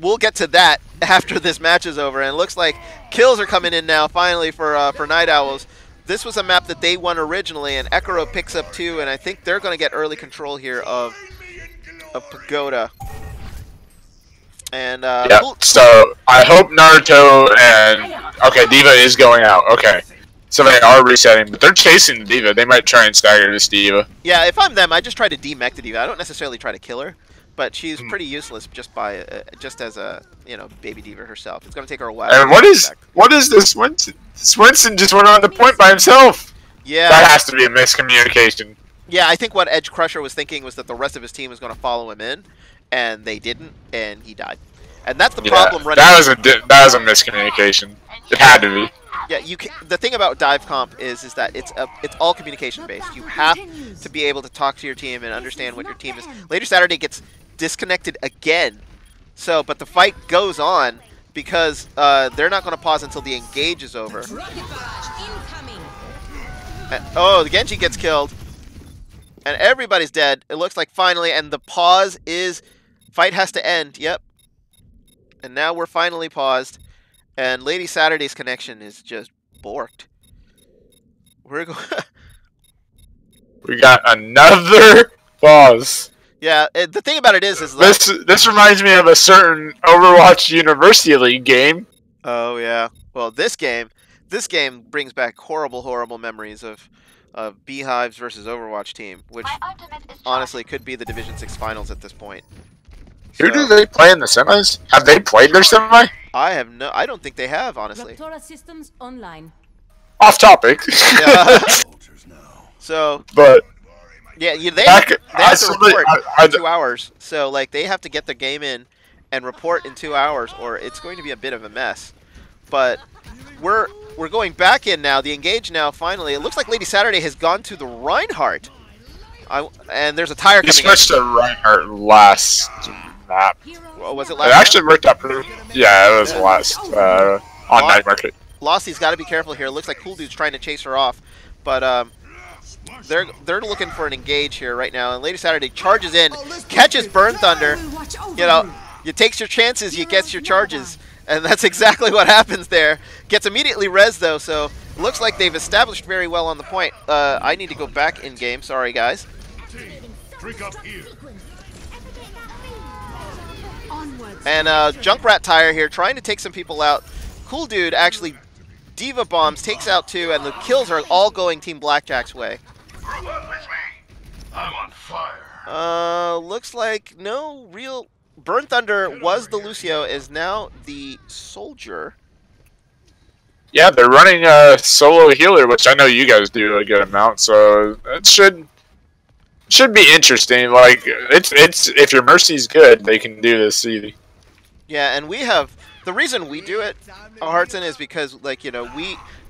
we'll get to that after this match is over. And it looks like kills are coming in now finally for NightOwls. This was a map that they won originally, and Ekaro picks up 2, and I think they're going to get early control here of Pagoda. And yeah, so I hope Naruto and okay, D.Va is going out. Okay, so they are resetting, but they're chasing the D.Va. They might try and stagger this D.Va. Yeah, if I'm them, I just try to demech the D.Va. I don't necessarily try to kill her, but she's pretty useless just by just as a baby D.Va herself. It's going to take her a while. And what is this? Winston just went on the point by himself. Yeah, that has to be a miscommunication. Yeah, I think what Edge Crusher was thinking was that the rest of his team was going to follow him in, and they didn't, and he died. And that's the problem running. That was a miscommunication. It had to be. Yeah, the thing about dive comp is that it's all communication based. You have to be able to talk to your team and understand what your team is. Later Saturday gets disconnected again. So, but the fight goes on because they're not going to pause until the engage is over. Oh, the Genji gets killed. And everybody's dead. It looks like finally, and the pause is fight has to end. Yep. And now we're finally paused. And Lady Saturday's connection is just borked. We're going. We got another pause. Yeah, the thing about it is this reminds me of a certain Overwatch University League game. Oh yeah. Well, this game brings back horrible memories of Beehives versus Overwatch team, which honestly could be the Division 6 finals at this point. Who do they play in the semis? Have they played their semi? I don't think they have, honestly. Systems online. Off topic. Yeah. So, but yeah, they have to report in 2 hours. So, like, they have to get the game in and report in 2 hours, or it's going to be a bit of a mess. But we're going back in now. The engage now. Finally, it looks like Lady Saturday has gone to the Reinhardt. And there's a tire coming. He switched to Reinhardt last map. Well, was it last? It actually worked out pretty. Yeah, it was last on Night Market. Losty's got to be careful here. It looks like Cool Dude's trying to chase her off, but they're looking for an engage here right now. And Lady Saturday charges in, catches Burn Thunder. You know, you takes your chances, you get your charges, and that's exactly what happens there. Gets immediately res though, so it looks like they've established very well on the point. I need to go back in game. Sorry guys. And Junkrat Tire here trying to take some people out. Cool Dude actually D.Va bombs, takes out 2, and the kills are all going Team BlackJack's way. I'm on fire. Looks like no real. Burn Thunder was the Lucio, is now the Soldier. Yeah, they're running a solo healer, which I know you guys do a good amount, so it should be interesting. Like it's if your Mercy's good, they can do this easy. Yeah, and we have the reason we do it, Hartson, is because like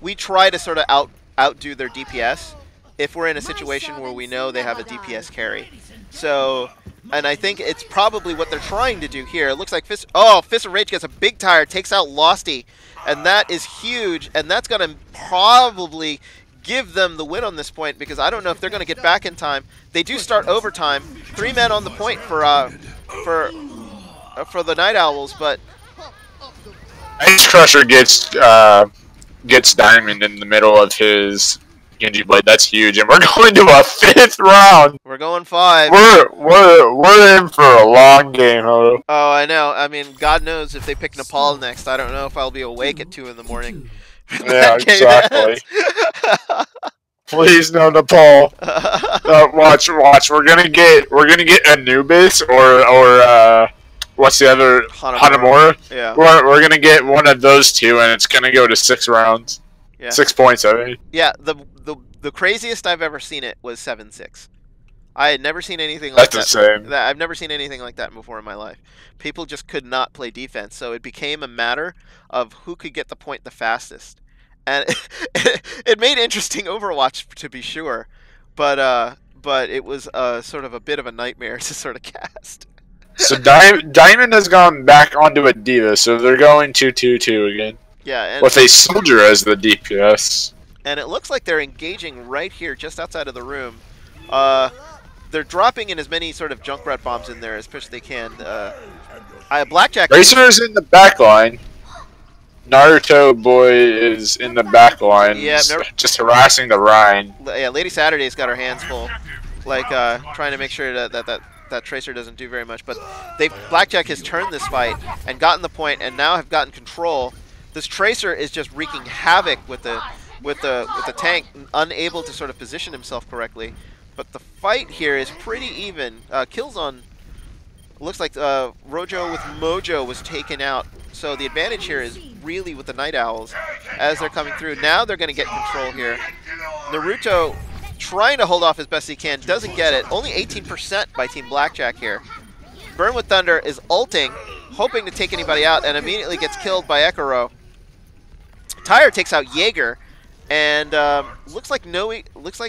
we try to sort of outdo their DPS if we're in a situation where we know they have a DPS carry. So, and I think it's probably what they're trying to do here. It looks like Fist of Rage gets a big tire, takes out Losty, and that is huge, and that's going to probably give them the win on this point because I don't know if they're going to get back in time. They do start overtime. 3 men on the point for the NightOwls, but Edge Crusher gets Diamond in the middle of his Genji Blade. That's huge, and we're going to a 5th round. We're going 5. We're in for a long game, Hodo. Oh, I know. I mean, God knows if they pick Nepal next. I don't know if I'll be awake at 2 in the morning. Yeah, exactly. Please no Nepal. Watch. We're gonna get Anubis or what's the other Hanamura? Yeah. We're gonna get one of those two, and it's gonna go to 6 rounds. Yeah. 6 points, I mean. Yeah. The craziest I've ever seen it was 7-6. I had never seen anything like that. That's the same. I've never seen anything like that before in my life. People just could not play defense, so it became a matter of who could get the point the fastest, and it made interesting Overwatch to be sure, but it was sort of a bit of a nightmare to sort of cast. So Diamond has gone back onto a D.Va, so they're going 2-2-2 again. Yeah, and with a Soldier as the DPS. And it looks like they're engaging right here, just outside of the room. They're dropping in as many sort of Junkrat bombs in there as best they can. BlackJack. Racer is in the back line. Naruto Boy is in the back line, just harassing the Rhine. Yeah, Lady Saturday's got her hands full, like trying to make sure that Tracer doesn't do very much. But BlackJack has turned this fight and gotten the point, and now have gotten control. This Tracer is just wreaking havoc with the tank, unable to sort of position himself correctly. But the fight here is pretty even. Killzone looks like Rojo with Mojo was taken out. So the advantage here is really with the NightOwls as they're coming through. Now they're going to get control here. Naruto trying to hold off as best he can, doesn't get it. Only 18% by Team BlackJack here. Burn with Thunder is ulting, hoping to take anybody out, and immediately gets killed by Ekaro. Tyre takes out Jaeger. And looks like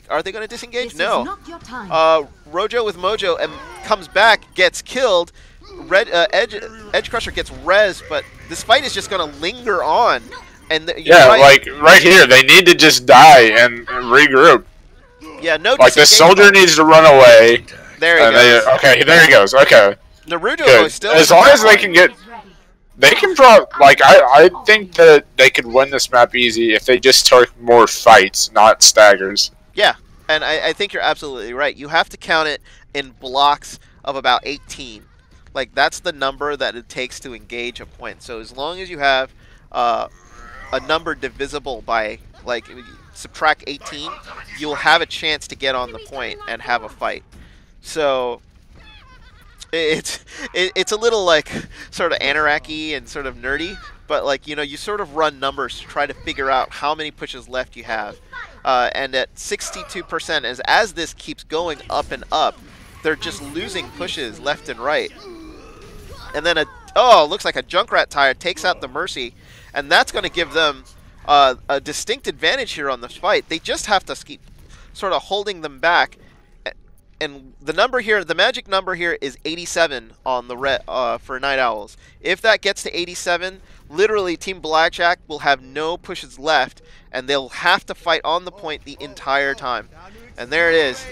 are they going to disengage? No. Rojo with Mojo and comes back, gets killed. Edge Crusher gets res, but this fight is just going to linger on. And yeah, like right here, they need to just die and regroup. Yeah, no. Like the Soldier needs to run away. There he goes. Okay, there he goes. Okay. Naruto is still. As long as they can get. They can probably, like, I think that they could win this map easy if they just took more fights, not staggers. Yeah, and I think you're absolutely right. You have to count it in blocks of about 18. Like, that's the number that it takes to engage a point. So as long as you have a number divisible by, like, subtract 18, you'll have a chance to get on the point and have a fight. So it's a little like sort of anarchy and sort of nerdy, but like, you know, you sort of run numbers to try to figure out how many pushes left you have, and at 62%, as this keeps going up and up, they're just losing pushes left and right. And then looks like a Junkrat Tire takes out the Mercy, and that's going to give them a distinct advantage here on this fight. They just have to keep sort of holding them back. And the number here, the magic number here is 87 on the for NightOwls. If that gets to 87, literally Team BlackJack will have no pushes left, and they'll have to fight on the point the entire time. And there it is.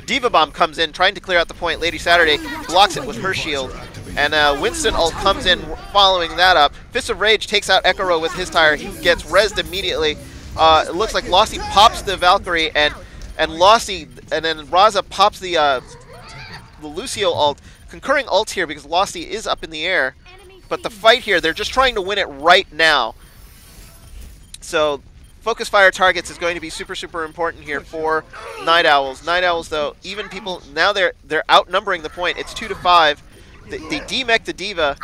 D.Va Bomb comes in, trying to clear out the point. Lady Saturday blocks it with her shield. And Winston ult comes in following that up. Fist of Rage takes out Ekaro with his tire. He gets rezzed immediately. It looks like Lossie pops the Valkyrie, and Lossie, and then Raza pops the Lucio ult. Concurring ult here because Lossie is up in the air. But the fight here, they're just trying to win it right now. So focus fire targets is going to be super, super important here for NightOwls. NightOwls, though, even people, now they're outnumbering the point. It's 2-5. They demech the D.Va,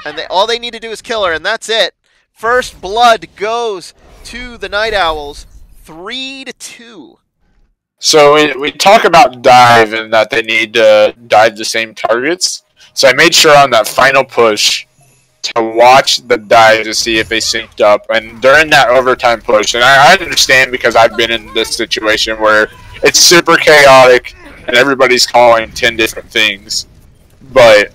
and all they need to do is kill her, and that's it. First blood goes to the NightOwls, 3-2. So we talk about dive and that they need to dive the same targets. So I made sure on that final push to watch the dive to see if they synced up. And during that overtime push, and I understand because I've been in this situation where it's super chaotic and everybody's calling 10 different things. But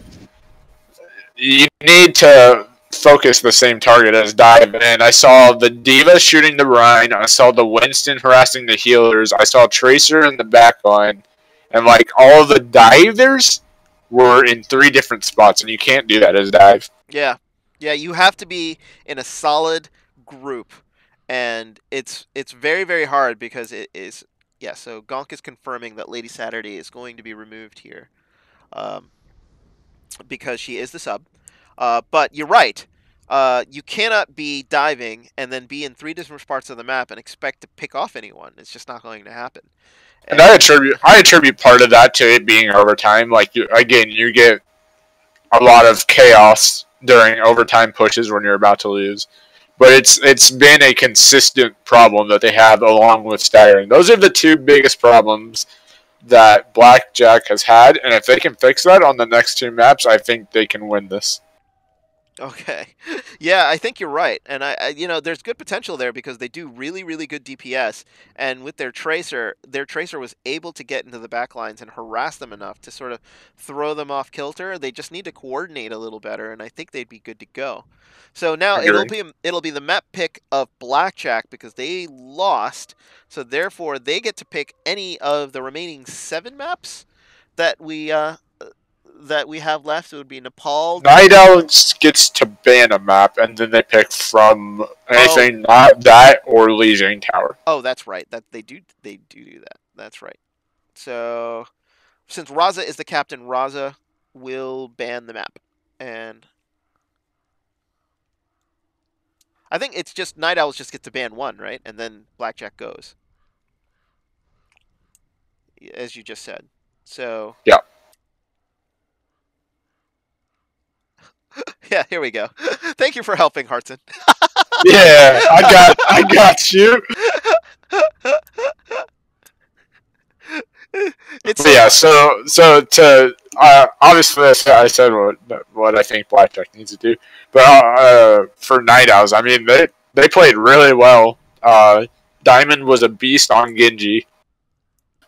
you need to focus the same target as dive, and I saw the D.Va shooting the Rhine, I saw the Winston harassing the healers, I saw Tracer in the back line, and like all the divers were in 3 different spots, and you can't do that as dive. Yeah, you have to be in a solid group, and it's very very hard because it is. Yeah, so Gonk is confirming that Lady Saturday is going to be removed here, um, because she is the sub. But you're right. You cannot be diving and then be in 3 different parts of the map and expect to pick off anyone. It's just not going to happen. And And I attribute part of that to it being overtime. Like you get a lot of chaos during overtime pushes when you're about to lose. But it's been a consistent problem that they have along with staggering. Those are the two biggest problems that BlackJack has had, and if they can fix that on the next 2 maps, I think they can win this. okay, yeah, I think you're right, and there's good potential there because they do really, really good DPS, and with their tracer was able to get into the back lines and harass them enough to sort of throw them off kilter. They just need to coordinate a little better, and I think they'd be good to go. So now Agree. it'll be the map pick of BlackJack because they lost, so therefore they get to pick any of the remaining 7 maps that we have left. It would be Nepal. NightOwls gets to ban a map, and then they pick from Oh, anything not that or Legion Tower. oh, that's right. That they do that. That's right. So since Raza is the captain, Raza will ban the map, and I think it's just Night Owls just get to ban one, right? And then Blackjack goes, as you just said. So Yeah. yeah, here we go. Thank you for helping, Hartson. Yeah, I got you. It's But so yeah, fun. so to obviously I said what I think BlackJack needs to do, but for Night Owls, I mean they played really well. Diamond was a beast on Genji.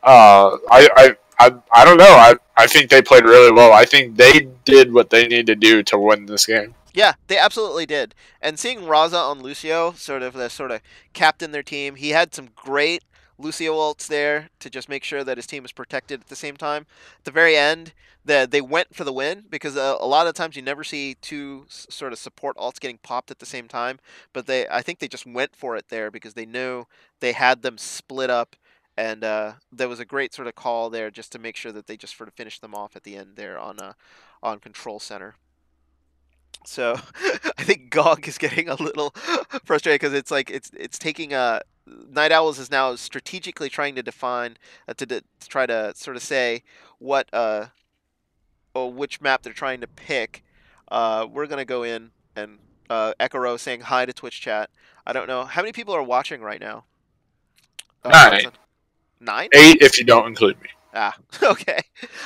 I don't know. I think they played really well. I think they did what they need to do to win this game. Yeah, they absolutely did. And seeing Raza on Lucio, sort of captain their team, he had some great Lucio ults there to just make sure that his team was protected at the same time. At the very end, they went for the win because a lot of times you never see two sort of support ults getting popped at the same time. But I think they just went for it there because they knew they had them split up. And there was a great sort of call there just to make sure that they just sort of finished them off at the end there on control center. So I think Gog is getting a little frustrated because it's like it's taking a Night Owls is now strategically trying to define to try to sort of say what or which map they're trying to pick. We're gonna go in and Echo saying hi to Twitch chat. I don't know how many people are watching right now. 9, Heartson 9. 8 if you don't include me. Ah, okay.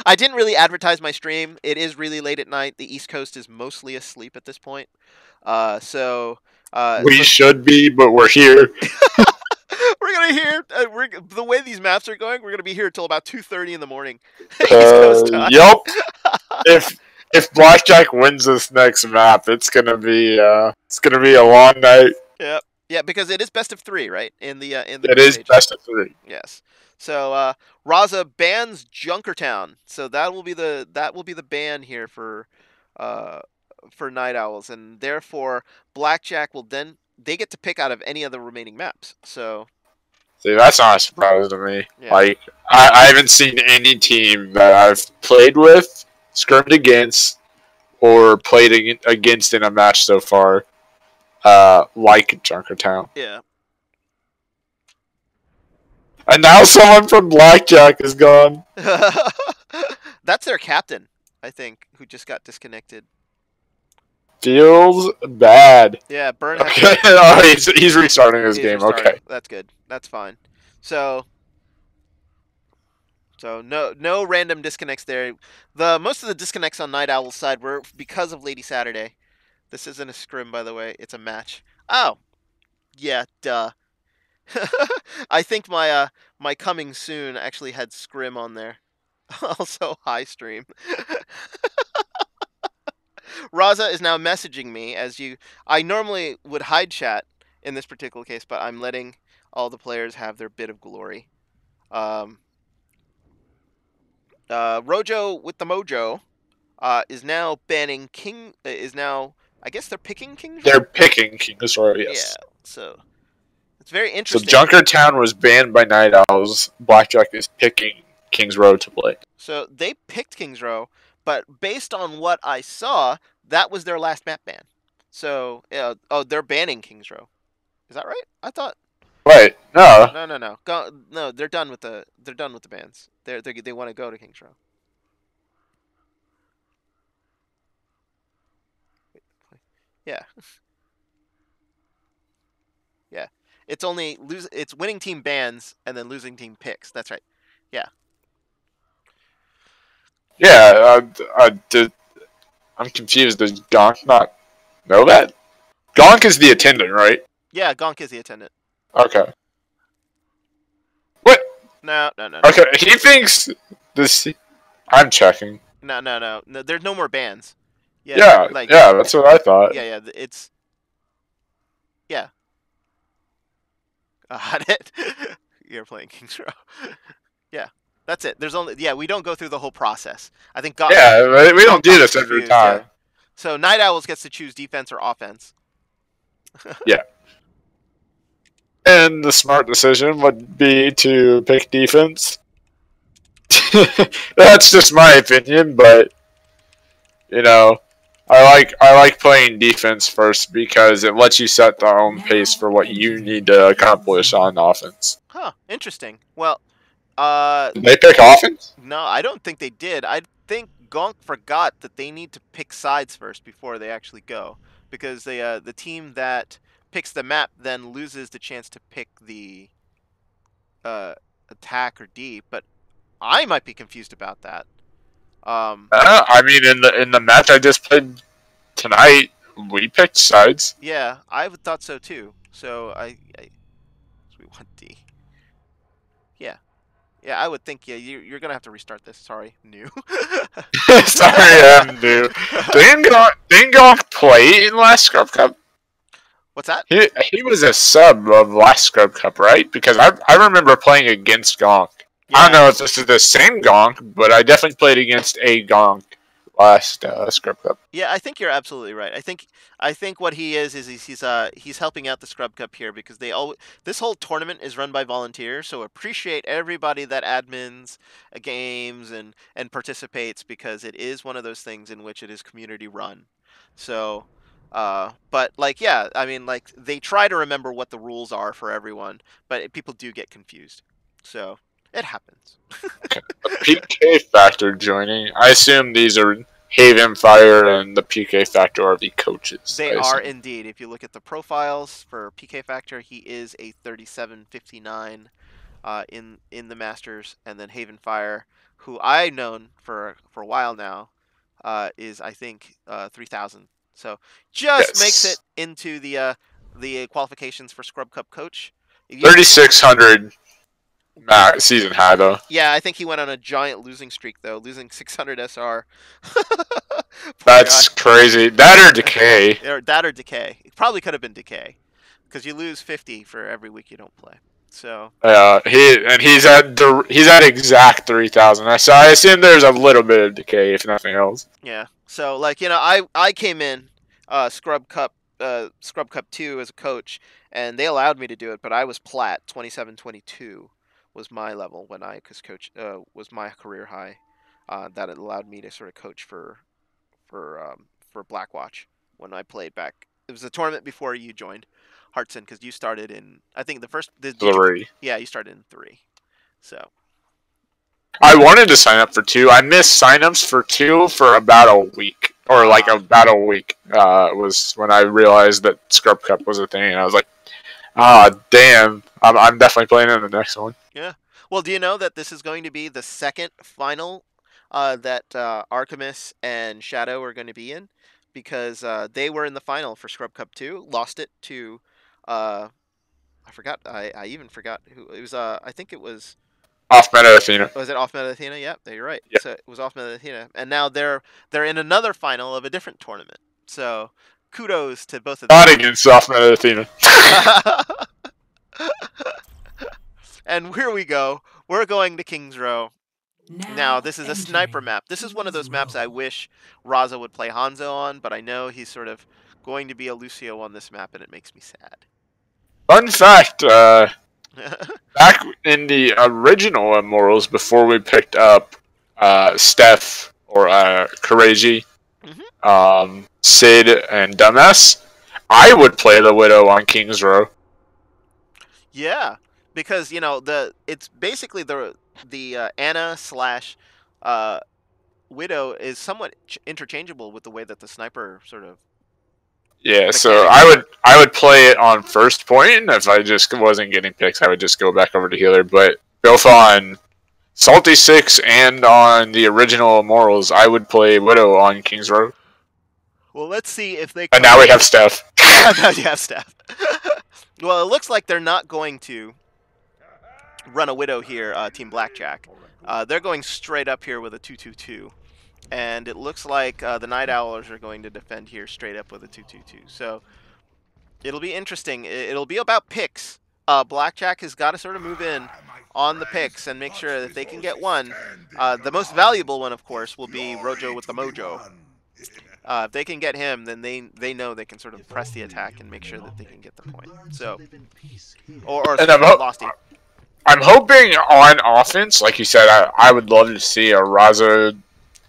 I didn't really advertise my stream. It is really late at night. The East Coast is mostly asleep at this point. So We should be, but we're here. we're gonna hear the way these maps are going. We're gonna be here until about 2:30 in the morning, East Coast time. Yup. If BlackJack wins this next map, it's gonna be a long night. Yep. Yeah, because it is best of 3, right? In the It group is stages. best of 3. Yes. So Raza bans Junkertown. So that will be the ban here uh, for Night Owls, and therefore Blackjack will then they get to pick out of any of the remaining maps. So See, that's not a surprise to me. yeah, Like, I haven't seen any team that I've played with, scrimmed against, or played against in a match so far, like Junkertown. yeah. And now someone from BlackJack is gone. That's their captain, I think, who just got disconnected. Feels bad. Yeah, Burn. Okay, oh, he's restarting his He's game. restarting. Okay. That's good. That's fine. So no random disconnects there. The most of the disconnects on Night Owl's side were because of Lady Saturday. This isn't a scrim, by the way. It's a match. Oh, yeah, duh. I think my coming soon actually had scrim on there. Also, high stream. Raza is now messaging me as you. I normally would hide chat in this particular case, but I'm letting all the players have their bit of glory. Um, Rojo with the mojo is now banning King. Is now I guess they're picking King. They're picking King Destroyer, Yeah. yes. So It's very So interesting. Junkertown was banned by NightOwls. BlackJack is picking Kings Row to play. So they picked Kings Row, but based on what I saw, that was their last map ban. So oh, they're banning Kings Row. Is that right? I thought. Wait, no. No. No, they're done with the bans. They want to go to Kings Row. Yeah. Yeah. It's winning team bans and then losing team picks. That's right. Yeah. Yeah, I'm confused. Does Gonk not know that? Gonk is the attendant, right? Yeah, Gonk is the attendant. Okay. What? No. Okay, he thinks this. I'm checking. No. There's no more bans. Yeah, that's what I thought. Yeah. It's yeah. Got it. You're playing Kings Row. Yeah, that's it. We don't go through the whole process. I think Yeah, we don't do Gonk this is every confused, time. yeah. So NightOwls gets to choose defense or offense. Yeah. And the smart decision would be to pick defense. That's just my opinion, but you know, I like playing defense first because it lets you set the own pace for what you need to accomplish on offense. Huh, interesting. Well, Did they pick offense? no, I don't think they did. I think Gonk forgot that they need to pick sides first before they actually go, because the team that picks the map then loses the chance to pick the uh, attack or D. But I might be confused about that. I mean, in the match I just played tonight, we picked sides. Yeah, I thought so too. So so we want D. Yeah. Yeah, I would think, yeah, you're going to have to restart this. Sorry, new. Sorry, I'm new. Didn't Gonk play in last Scrub Cup? What's that? He was a sub of last Scrub Cup, right? Because I remember playing against Gonk. Yeah. I don't know if this is the same Gonk, but I definitely played against a Gonk last Scrub Cup. Yeah, I think you're absolutely right. I think what he is he's helping out the Scrub Cup here, because this whole tournament is run by volunteers, so appreciate everybody that admins games and participates, because it is one of those things in which it is community run. So but like, yeah, I mean, like, they try to remember what the rules are for everyone, but people do get confused. So it happens. Okay. PK Factor joining. I assume these are Haven Fire and the PK Factor are the coaches. They are indeed. If you look at the profiles for PK Factor, he is a 3759 in the Masters, and then Haven Fire, who I've known for a while now, is, I think, 3000. So just makes it into the qualifications for Scrub Cup coach. 3600 season high though. Yeah, I think he went on a giant losing streak though, losing 600 SR. That's crazy. That or Decay. That or Decay. It probably could have been Decay, because you lose 50 for every week you don't play. So he's at exact 3000. So I assume there's a little bit of Decay, if nothing else. Yeah. So, like, I came in Scrub Cup 2 as a coach, and they allowed me to do it, but I was plat. 27-22 was my level when I coach was my career high. That it allowed me to sort of coach for BlackWatch when I played back. It was a tournament before you joined, Hartson, because you started in, I think, the first 3. Yeah, you started in 3. So I wanted to sign up for 2. I missed signups for 2 for about a week, or about a week. Was when I realized that Scrub Cup was a thing, and I was like, damn, I'm definitely playing in the next one. Yeah. Well, do you know that this is going to be the second final that Artemis and Shadow are going to be in? Because they were in the final for Scrub Cup 2, lost it to, I forgot, I even forgot who it was. I think it was Off Meta Athena. Was it Off Meta Athena? Yeah, you're right. Yep. So it was Off Meta Athena, and now they're in another final of a different tournament. So kudos to both of them. Not against Off Meta Athena. And here we go. We're going to Kings Row. Now, this is a sniper map. This is one of those maps I wish Raza would play Hanzo on, but I know he's sort of going to be a Lucio on this map, and it makes me sad. Fun fact, back in the original Immortals, before we picked up Steph or Karaji, Sid, and Dumbass, I would play the Widow on King's Row. Yeah, because you know it's basically the Anna slash Widow is somewhat interchangeable with the way that the sniper sort of. Yeah, so mechanic. I would play it on first point, and if I just wasn't getting picks, I would just go back over to healer. But both on Salty 6 and on the original Immortals, I would play Widow on King's Row. Well, let's see if they. And now we have Steph. Now you have Steph. Well, it looks like they're not going to run a Widow here, Team BlackJack. They're going straight up here with a 2-2-2. And it looks like the NightOwls are going to defend here straight up with a 2-2-2. So it'll be interesting. It'll be about picks. BlackJack has got to sort of move in on the picks and make sure that they can get one. The most valuable one, of course, will be Rojo with the Mojo. If they can get him, then they know they can sort of press the attack and make sure that they can get the point. So, or Losty. I'm hoping on offense, like you said, I would love to see a Raza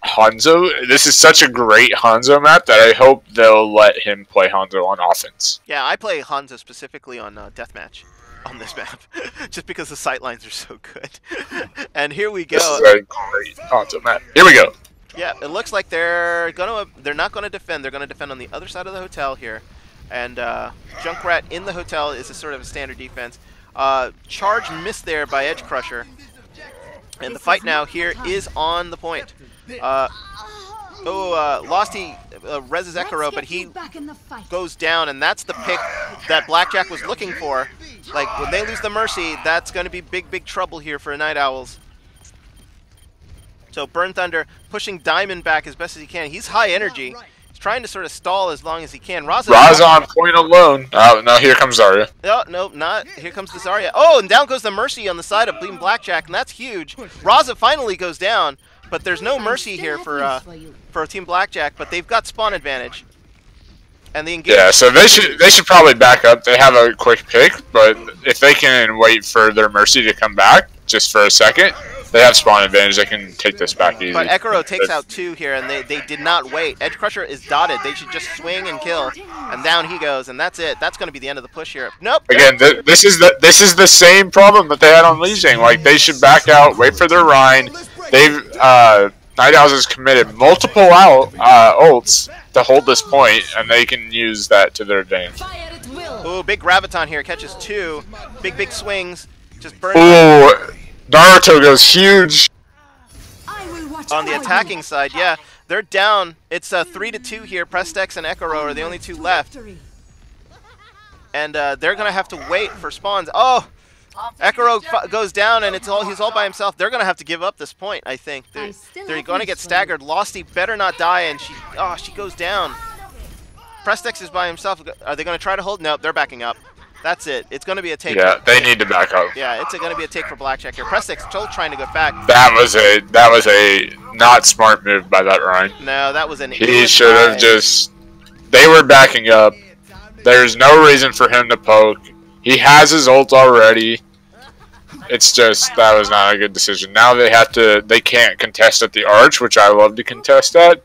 Hanzo. This is such a great Hanzo map that I hope they'll let him play Hanzo on offense. Yeah, I play Hanzo specifically on Deathmatch on this map, just because the sightlines are so good. And here we go. This is a great Hanzo map. Here we go. Yeah, it looks like they're not gonna defend. They're gonna defend on the other side of the hotel here, and Junkrat in the hotel is a sort of a standard defense. Charge missed there by Edge Crusher, and the fight now here is on the point. Losty reses Ekaro, but he goes down, and that's the pick that BlackJack was looking for. Like, when they lose the Mercy, that's going to be big trouble here for NightOwls. So Burn Thunder pushing Diamond back as best as he can. He's high energy. He's trying to sort of stall as long as he can. Raza on point alone. Oh, no, here comes Zarya. No, not. Here comes the Zarya. Oh, and down goes the Mercy on the side of Team BlackJack, and that's huge. Raza finally goes down, but there's no Mercy here for Team BlackJack, but they've got spawn advantage. And the engagement. Yeah, so they should probably back up. They have a quick pick, but if they can wait for their Mercy to come back just for a second, they have spawn advantage. They can take this back easy. But Ekaro takes out 2 here, and they did not wait. Edge Crusher is dotted. They should just swing and kill, and down he goes, and that's it. That's going to be the end of the push here. Nope. Again, this is the same problem that they had on Lijiang. Like, they should back out, wait for their Rhine. They've NightOwls has committed multiple ults to hold this point, and they can use that to their advantage. Ooh, big Graviton here catches 2. Big swings. Just burns. Ooh, Naruto goes huge. On the attacking side, yeah, they're down. It's 3-2 here. Prestex and Ekaro are the only 2 left, and they're gonna have to wait for spawns. Oh, Ekaro goes down, and he's all by himself. They're gonna have to give up this point. I think they're gonna get staggered. Losty better not die, and she goes down. Prestex is by himself. Are they gonna try to hold? Nope, they're backing up. That's it. It's going to be a take. Yeah, they need to back up. Yeah, it's going to be a take for BlackJack here. Prestex still trying to go back. That was a not smart move by that Rhine. No, that was an. He should have just. They were backing up. There's no reason for him to poke. He has his ult already. It's just that was not a good decision. Now they can't contest at the arch, which I love to contest at,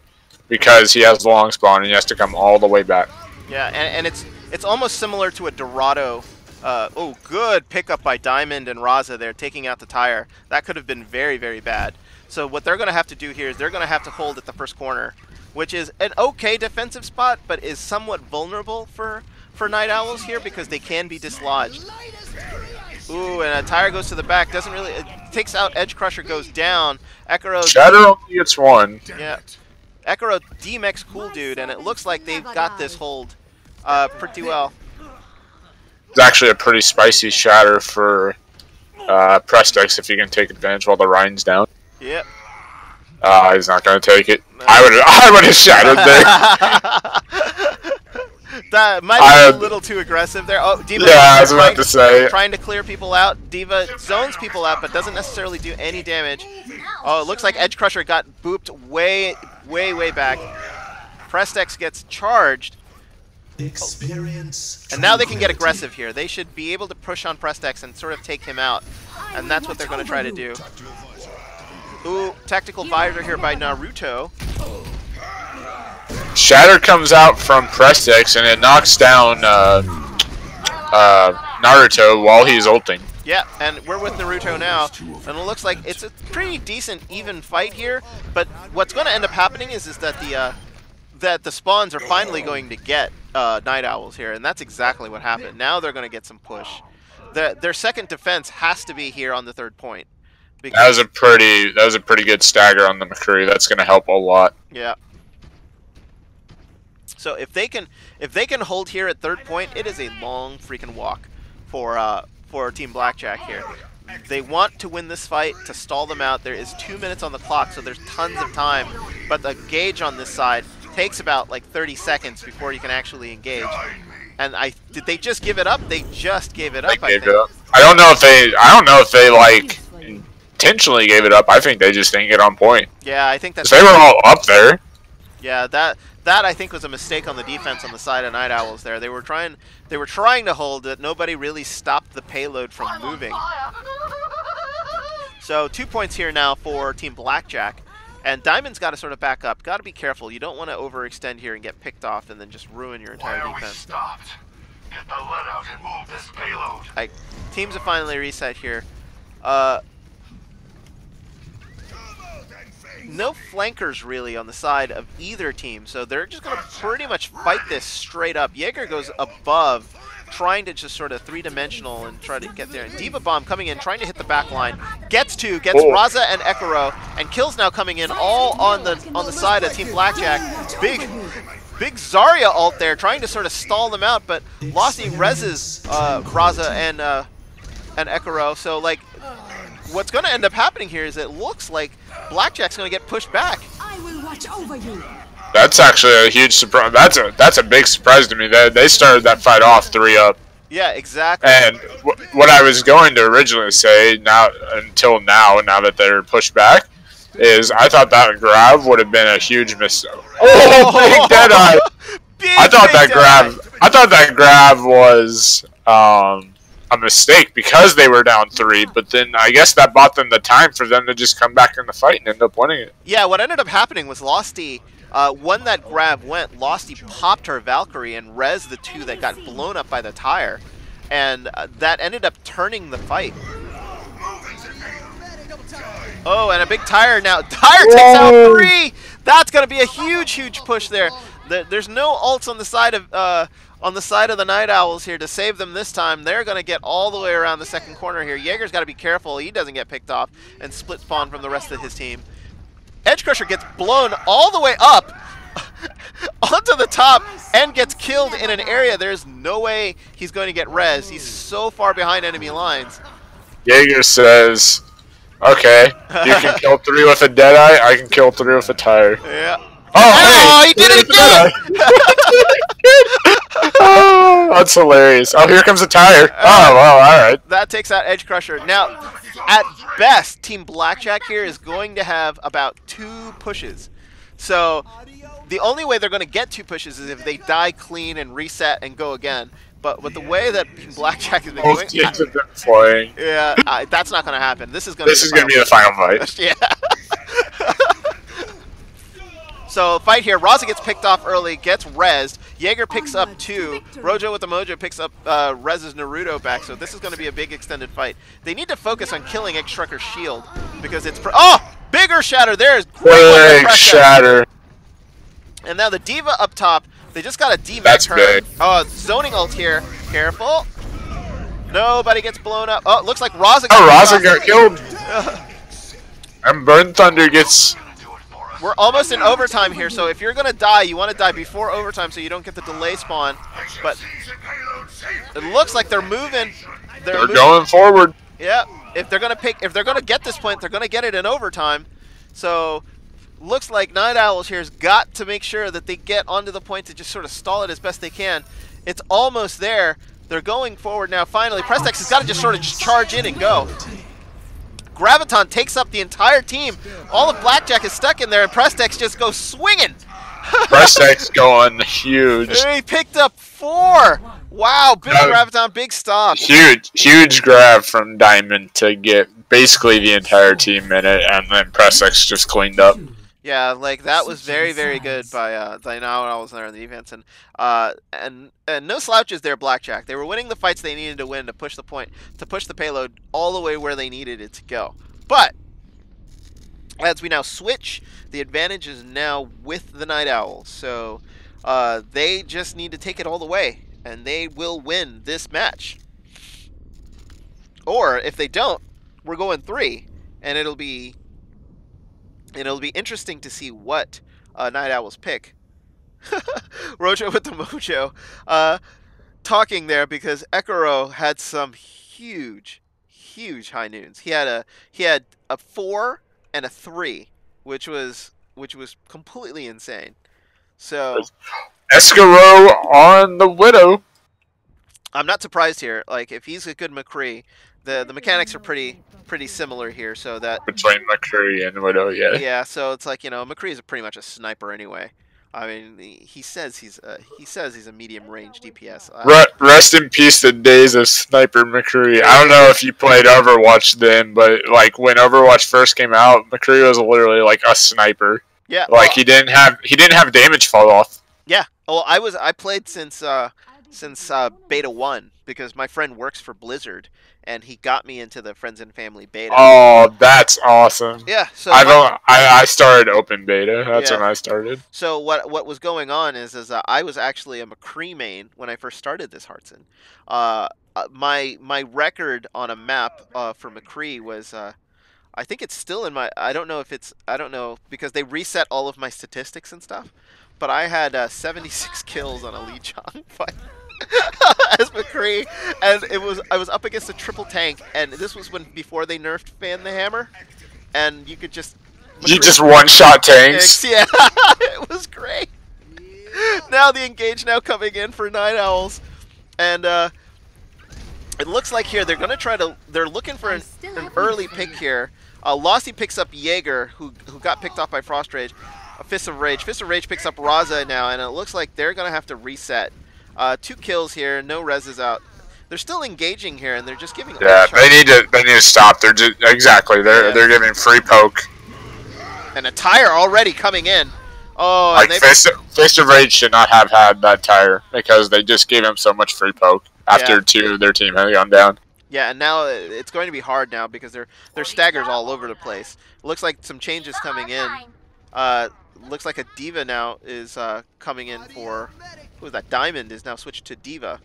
because he has the long spawn and he has to come all the way back. Yeah, and it's almost similar to a Dorado. Oh, good pickup by Diamond and Raza there, taking out the tire. That could have been very bad. So what they're going to have to do here is they're going to have to hold at the first corner, which is an okay defensive spot, but is somewhat vulnerable for NightOwls here because they can be dislodged. Ooh, and a tire goes to the back. Doesn't really. It takes out Edge Crusher, goes down. Ekaro. Shatter only gets 1. Yeah. Ekaro DMX cool dude, and it looks like they've got this hold pretty well. It's actually a pretty spicy shatter for Prestex if he can take advantage while the Rhine's down. Yep. He's not going to take it. No. I would have shattered there. That might be a little too aggressive there. Oh, Diva. Yeah, I was about to say. Trying to clear people out. Diva zones people out, but doesn't necessarily do any damage. Oh, it looks like Edge Crusher got booped way back. Prestex gets charged. And now they can get aggressive here. They should be able to push on Prestex and sort of take him out. And that's what they're going to try to do. Ooh, tactical visor here by Naruto. Shatter comes out from Prestex and it knocks down Naruto while he's ulting. Yeah, and we're with Naruto now, and it looks like it's a pretty decent, even fight here. But what's going to end up happening is that the spawns are finally going to get NightOwls here, and that's exactly what happened. Now they're going to get some push. Their second defense has to be here on the third point. That was a pretty good stagger on the McCree. That's going to help a lot. Yeah. So if they can hold here at third point, it is a long freaking walk for Team BlackJack here. They want to win this fight to stall them out. There is 2 minutes on the clock, so there's tons of time. But the gauge on this side takes about like 30 seconds before you can actually engage. And did they just give it up? They just gave it up. I think. I don't know if they like intentionally gave it up. I think they just didn't get on point. Yeah, I think that's. They were all up there. Yeah, that I think was a mistake on the defense on the side of NightOwls there. They were trying to hold it. Nobody really stopped the payload from moving. So 2 points here now for Team BlackJack. And Diamond's got to sort of back up. Got to be careful. You don't want to overextend here and get picked off and then just ruin your entire defense. Get the lead out and move this payload. Teams have finally reset here. No flankers really on the side of either team, so they're just going to pretty much fight this straight up. Jaeger goes above, trying to just sort of three-dimensional and try to get there. And Diva Bomb coming in, trying to hit the back line. Gets Raza and Ekaro, and kills now coming in all on the side of Team BlackJack. Big Zarya ult there, trying to sort of stall them out, but Losty reses Raza and Ekaro. So like, what's going to end up happening here is it looks like BlackJack's going to get pushed back. I will watch over you. That's actually a huge surprise. That's a big surprise to me. They started that fight off 3-up. Yeah, exactly. And what I was going to originally say now that they're pushed back, is I thought that grab would have been a huge miss. Oh, big Deadeye! I thought that grab was a mistake because they were down 3, but then I guess that bought them the time for them to just come back in the fight and end up winning it. Yeah, what ended up happening was Losty, when that grab went, Losty popped her Valkyrie and res the 2 that got blown up by the tire, and that ended up turning the fight. Oh, and a big tire now. Tire takes out 3! That's going to be a huge push there. There's no ults on the side of the NightOwls here to save them this time. They're going to get all the way around the second corner here. Jaeger's got to be careful he doesn't get picked off and split spawn from the rest of his team. Edge Crusher gets blown all the way up onto the top and gets killed in an area there's no way he's going to get res. He's so far behind enemy lines. Jaeger says, okay, you can kill 3 with a Deadeye, I can kill 3 with a tire. Yeah. Oh, hey, he did it again! Oh, that's hilarious. Oh, here comes a tire. Oh, well, alright. That takes out Edge Crusher. Now, at best, Team BlackJack here is going to have about 2 pushes. So, the only way they're going to get 2 pushes is if they die clean and reset and go again. But with the way that BlackJack has been Both going, teams have been playing. Yeah, that's not going to happen. This is going to be the final fight. Yeah. So, fight here. Raza gets picked off early, gets rezzed. Jaeger picks up 2. Rojo with the Mojo picks up rezzes Naruto back. So, this is going to be a big extended fight. They need to focus on killing X-Trucker's shield because it's... Bigger shatter there is big shatter. And now the Diva up top. They just got a D-Mac turn. Big. Oh, zoning ult here. Careful. Nobody gets blown up. Oh, it looks like Raza got killed. And Burn Thunder gets... We're almost in overtime here, so if you're going to die, you want to die before overtime so you don't get the delay spawn. But it looks like they're moving. They're going forward. Yeah. If they're going to get this point, they're going to get it in overtime. So looks like NightOwls here's got to make sure that they get onto the point to just sort of stall it as best they can. It's almost there. They're going forward now. Finally, Prestex has got to just sort of charge in and go. Graviton takes up the entire team. All of BlackJack is stuck in there, and Prestex just goes swinging. Press X going huge. He picked up 4. Wow, big graviton, big stop. Huge grab from Diamond to get basically the entire team in it, and then Press X just cleaned up. Yeah, like that was very, very good by NightOwls there on the defense, and no slouches there, BlackJack. They were winning the fights they needed to win to push the point, to push the payload all the way where they needed it to go. But as we now switch, the advantage is now with the NightOwls. So they just need to take it all the way, and they will win this match. Or if they don't, we're going 3, and it'll be interesting to see what NightOwls pick. Rojo with the mojo, talking there because Ekaro had some huge high noons. He had a 4 and a 3, which was completely insane. So Escaro on the Widow. I'm not surprised here. Like if he's a good McCree, the mechanics are pretty similar here. So that Between McCree and Widow, yeah. Yeah, so it's like, you know, McCree is pretty much a sniper anyway. I mean, he says he's a medium range DPS. Rest in peace the days of Sniper McCree. I don't know if you played Overwatch then, but like when Overwatch first came out, McCree was literally like a sniper. Yeah, like he didn't have damage fall off. Yeah. Well, I played since beta 1 because my friend works for Blizzard and he got me into the Friends and Family beta. Oh, that's awesome. Yeah, so I started open beta. That's when I started. So what was going on is I was actually a McCree main when I first started this Heartson. My record on a map for McCree was I think it's still in my I don't know because they reset all of my statistics and stuff. But I had 76 kills on a Lee Chong fight as McCree, and I was up against a triple tank, and this was before they nerfed Fan the Hammer, and you could just one-shot tanks. Yeah, it was great. Now the engage now coming in for NightOwls, and it looks like here they're looking for an early pick here. Lossy picks up Jaeger, who got picked off by Frost Rage. Fist of Rage. Fist of Rage picks up Raza now, and it looks like they're going to have to reset. 2 kills here, no reses out. They're still engaging here, and they're just giving. Yeah, they need to stop. They're they're giving free poke. And a tire already coming in. Oh, like Fist of Rage should not have had that tire because they just gave him so much free poke after 2 of their team had gone down. Yeah, and now it's going to be hard now because they're staggers all over the place. Looks like some changes coming in. Looks like a D.Va now is coming in for... Who is that? Diamond is now switched to D.Va.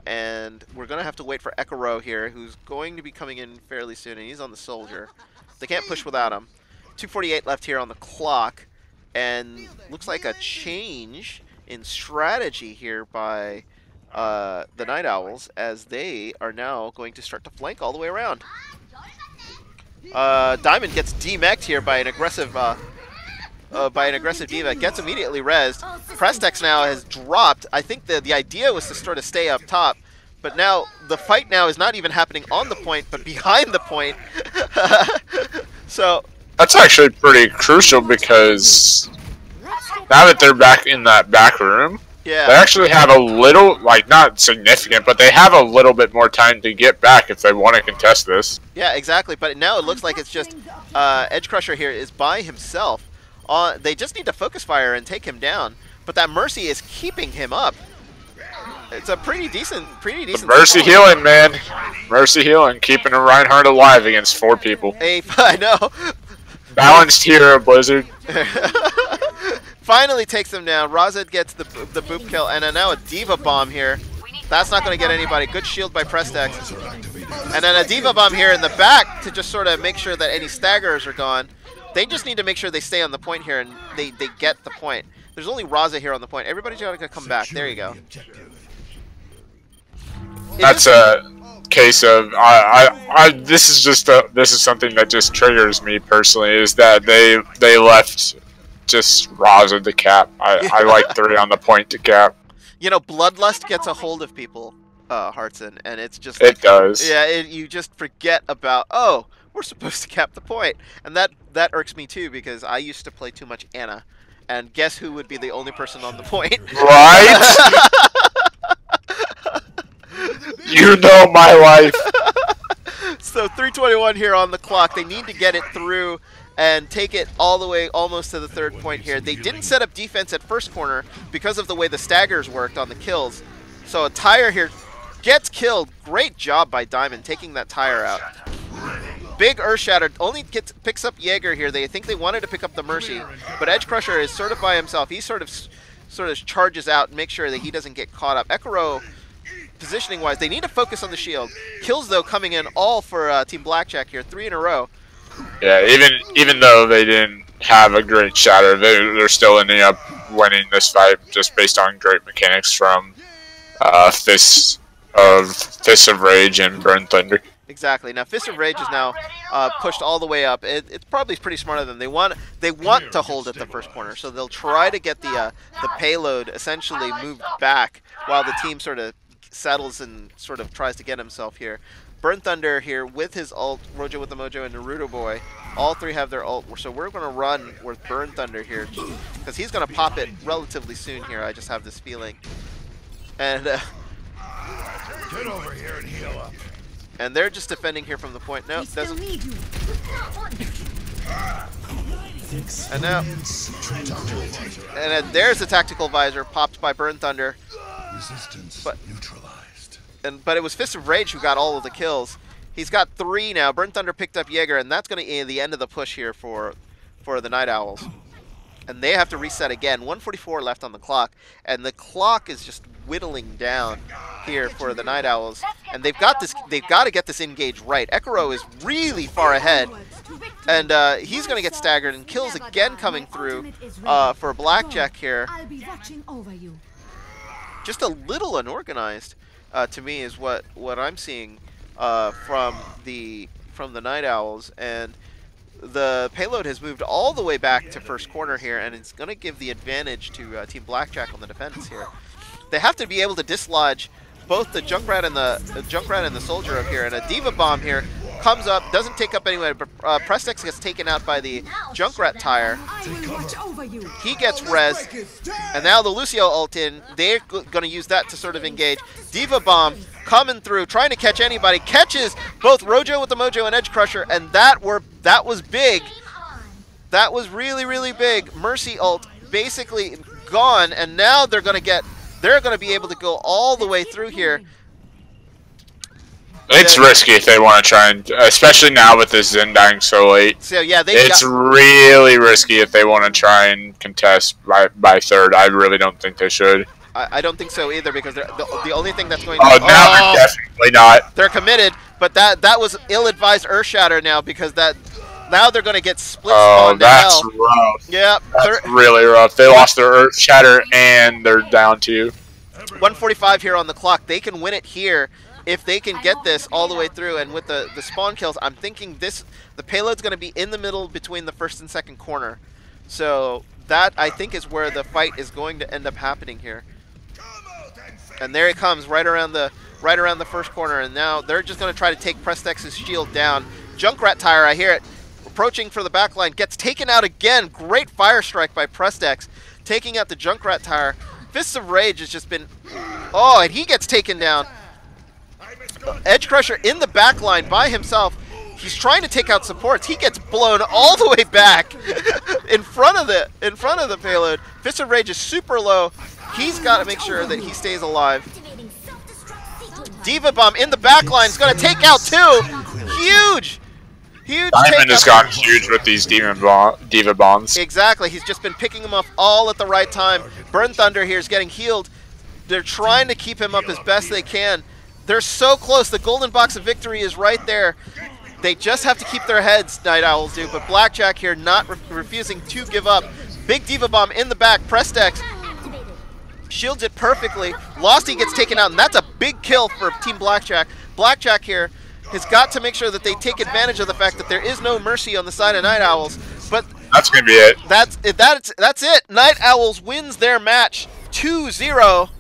And we're going to have to wait for Ekaro here, who's going to be coming in fairly soon, and he's on the Soldier. They can't push without him. 2:48 left here on the clock, and looks like a change in strategy here by the NightOwls, as they are now going to start to flank all the way around. Diamond gets demeched here by an aggressive D.Va, gets immediately rezzed. Prestex now has dropped. I think the idea was to sort of stay up top, but now the fight now is not even happening on the point, but behind the point. So that's actually pretty crucial because now that they're back in that back room, they actually have a little, like not significant, but they have a little bit more time to get back if they want to contest this. Yeah, exactly. But now it looks like it's just Edge Crusher here is by himself. They just need to focus fire and take him down, but that Mercy is keeping him up. It's a pretty decent. Mercy healing, man. Mercy healing, keeping a Reinhardt alive against 4 people. I know. Balanced hero, Blizzard. Finally takes him down. Razed gets the boop kill, and now a D.Va bomb here. That's not going to get anybody. Good shield by Prestex. And then a D.Va bomb here in the back to just sort of make sure that any staggers are gone. They just need to make sure they stay on the point here, and they get the point. There's only Raza here on the point. Everybody's got to come back. There you go. That's a case of this is something that just triggers me personally, is that they left just Raza to cap. I like 3 on the point to cap. You know, Bloodlust gets a hold of people, Heartson, and it's just like, it does. Yeah, you just forget about, oh, we're supposed to cap the point, and that irks me too because I used to play too much Ana, And guess who would be the only person on the point? Right? You know my life. So 3:21 here on the clock. They need to get it through and take it all the way almost to the third point here. They didn't set up defense at first corner because of the way the staggers worked on the kills. So a tire here gets killed. Great job by Diamond taking that tire out. Big Earth Shatter only picks up Jaeger here. They think they wanted to pick up the Mercy, but Edge Crusher is sort of by himself. He sort of charges out and makes sure that he doesn't get caught up. Ekuro, positioning wise, they need to focus on the shield. Kills though coming in all for Team BlackJack here, 3 in a row. Yeah, even though they didn't have a great shatter, they're still ending up winning this fight just based on great mechanics from Fists of Rage and Burn Thunder. Exactly. Now Fist of Rage is now pushed all the way up. It's probably pretty smart of them. They want to hold at the first corner, so they'll try to get the payload essentially moved back while the team sort of settles and sort of tries to get himself here. Burn Thunder here with his ult, Rojo with the Mojo, and Naruto Boy. All three have their ult, so we're going to run with Burn Thunder here because he's going to pop it relatively soon here. I just have this feeling. And Get over here and heal up. and they're just defending here from the point. No, doesn't. And now, and then there's the tactical visor popped by Burn Thunder. Resistance neutralized. But it was Fist of Rage who got all of the kills. He's got 3 now. Burn Thunder picked up Jaeger, and that's going to be the end of the push here for the NightOwls. And they have to reset again. 1:44 left on the clock, and the clock is just whittling down here for the NightOwls. And they've got this. They've got to get this engage right. Ekuro is really far ahead, and he's going to get staggered. And kills again coming through for BlackJack here. I'll be watching over you. Just a little unorganized to me is what I'm seeing from the NightOwls, and the payload has moved all the way back to first corner here, and it's going to give the advantage to Team BlackJack on the defense here. They have to be able to dislodge both the Junkrat and the Soldier up here, and a Diva Bomb here comes up, doesn't take up anyway, but Prestex gets taken out by the Junkrat tire. I will watch over you. He gets res, and now the Lucio ult in. They're going to use that to sort of engage. Diva Bomb coming through, trying to catch anybody. Catches both Rojo with the Mojo and Edge Crusher, and that was big. That was really, really big. Mercy ult basically gone, and now they're going to be able to go all the way through here. It's risky if they want to try and, especially now with this Zen dying so late. So yeah, it's really risky if they want to try and contest by third. I really don't think they should. I don't think so either, because the only thing that's going to... Oh, now they're definitely not. They're committed, but that was ill-advised Earth Shatter now, because now they're going to get split spawned. Oh, that's rough. Yeah, that's really rough. They lost their Earth Shatter and they're down 2. 1:45 here on the clock. They can win it here if they can get this all the way through, and with the spawn kills, I'm thinking the payload's going to be in the middle between the first and second corner. So that, I think, is where the fight is going to end up happening here. And there it comes, right around the first corner, and now they're just going to try to take Prestex's shield down. Junkrat tire, I hear it, approaching for the backline, gets taken out again. Great fire strike by Prestex, taking out the Junkrat tire. Fists of Rage has just been... Oh, and he gets taken down. Edge Crusher in the back line by himself. He's trying to take out supports. He gets blown all the way back in front of the payload. Fist of Rage is super low. He's got to make sure that he stays alive. Diva Bomb in the back line is going to take out 2. Huge Diamond has gotten huge with these Diva Bombs. Exactly. He's just been picking them up all at the right time. Burn Thunder here is getting healed. They're trying to keep him up as best they can. They're so close. The golden box of victory is right there. They just have to keep their heads, NightOwls do. But BlackJack here not refusing to give up. Big Diva Bomb in the back. Prestex shields it perfectly. Losty gets taken out, and that's a big kill for Team BlackJack. BlackJack here has got to make sure that they take advantage of the fact that there is no mercy on the side of NightOwls. But that's going to be it. That's it. NightOwls wins their match 2-0.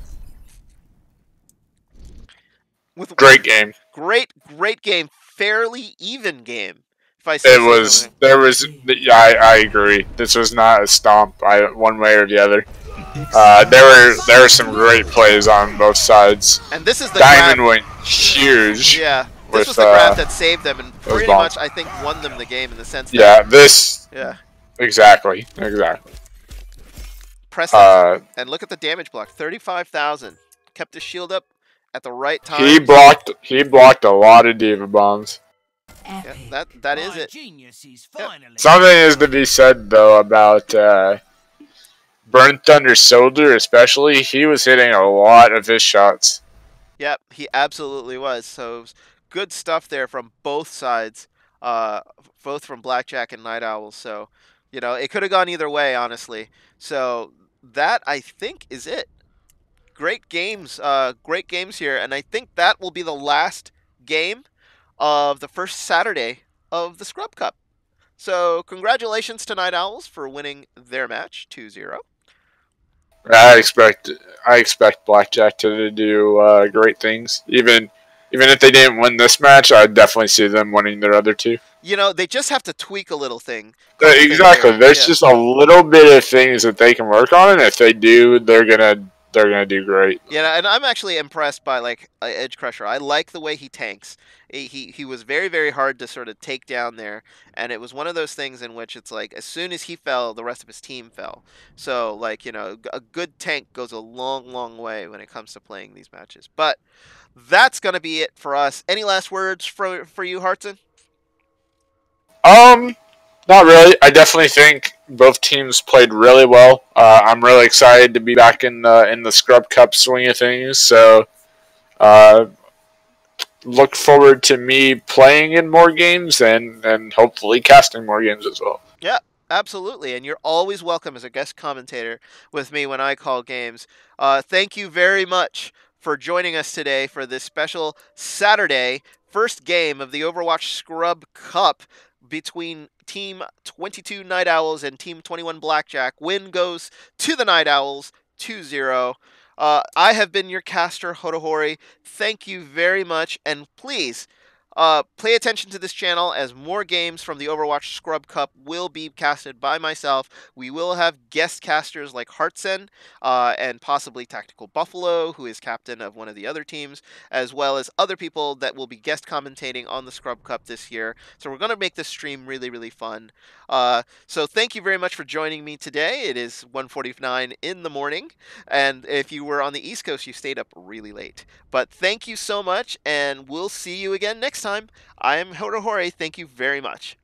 Great game. Great game. Fairly even game. If I say It so was something. there was yeah, I agree. This was not a stomp, one way or the other. There were some great plays on both sides. And this is the grab. Diamond went huge Yeah, this was with the grab that saved them and those pretty much bombs. I think won them the game in the sense that Yeah, this yeah, exactly. press that Uh, and look at the damage block. 35,000. Kept his shield up at the right he times. blocked a lot of diva bombs. Yeah, that is it. Yep. Something is to be said though about Burn Thunder Soldier, especially. He was hitting a lot of his shots. Yep, he absolutely was. So it was good stuff there from both sides, uh, both from BlackJack and NightOwls. So, it could have gone either way, honestly. So that I think is it. Great games here, and I think that will be the last game of the first Saturday of the Scrub Cup. So congratulations to NightOwls for winning their match 2-0. I expect Blackjack to do great things. Even if they didn't win this match, I'd definitely see them winning their other two. They just have to tweak a little couple things Exactly. here. There's Yeah. just a little bit of things that they can work on, and if they do, they're gonna do great. Yeah, and I'm actually impressed by Edge Crusher. I like the way he tanks. He was very very hard to sort of take down there, and it was one of those things in which it's like as soon as he fell, the rest of his team fell. So a good tank goes a long way when it comes to playing these matches. But that's gonna be it for us. Any last words for you, Hartson? Not really. I definitely think both teams played really well. I'm really excited to be back in the Scrub Cup swing of things. So, uh, look forward to me playing in more games and hopefully casting more games as well. Yeah, absolutely. And you're always welcome as a guest commentator with me when I call games. Thank you very much for joining us today for this special Saturday first game of the Overwatch Scrub Cup between Team 22 NightOwls and Team 21 BlackJack. Win goes to the NightOwls 2-0. I have been your caster, Hotohori. Thank you very much, and please pay attention to this channel as more games from the Overwatch Scrub Cup will be casted by myself. We will have guest casters like Hartson and possibly Tactical Buffalo, who is captain of one of the other teams, as well as other people that will be guest commentating on the Scrub Cup this year. So we're going to make this stream really, really fun. So thank you very much for joining me today. It is 1:49 in the morning, and if you were on the East Coast, you stayed up really late. But thank you so much, and we'll see you again next time. I am Hotohori. Thank you very much.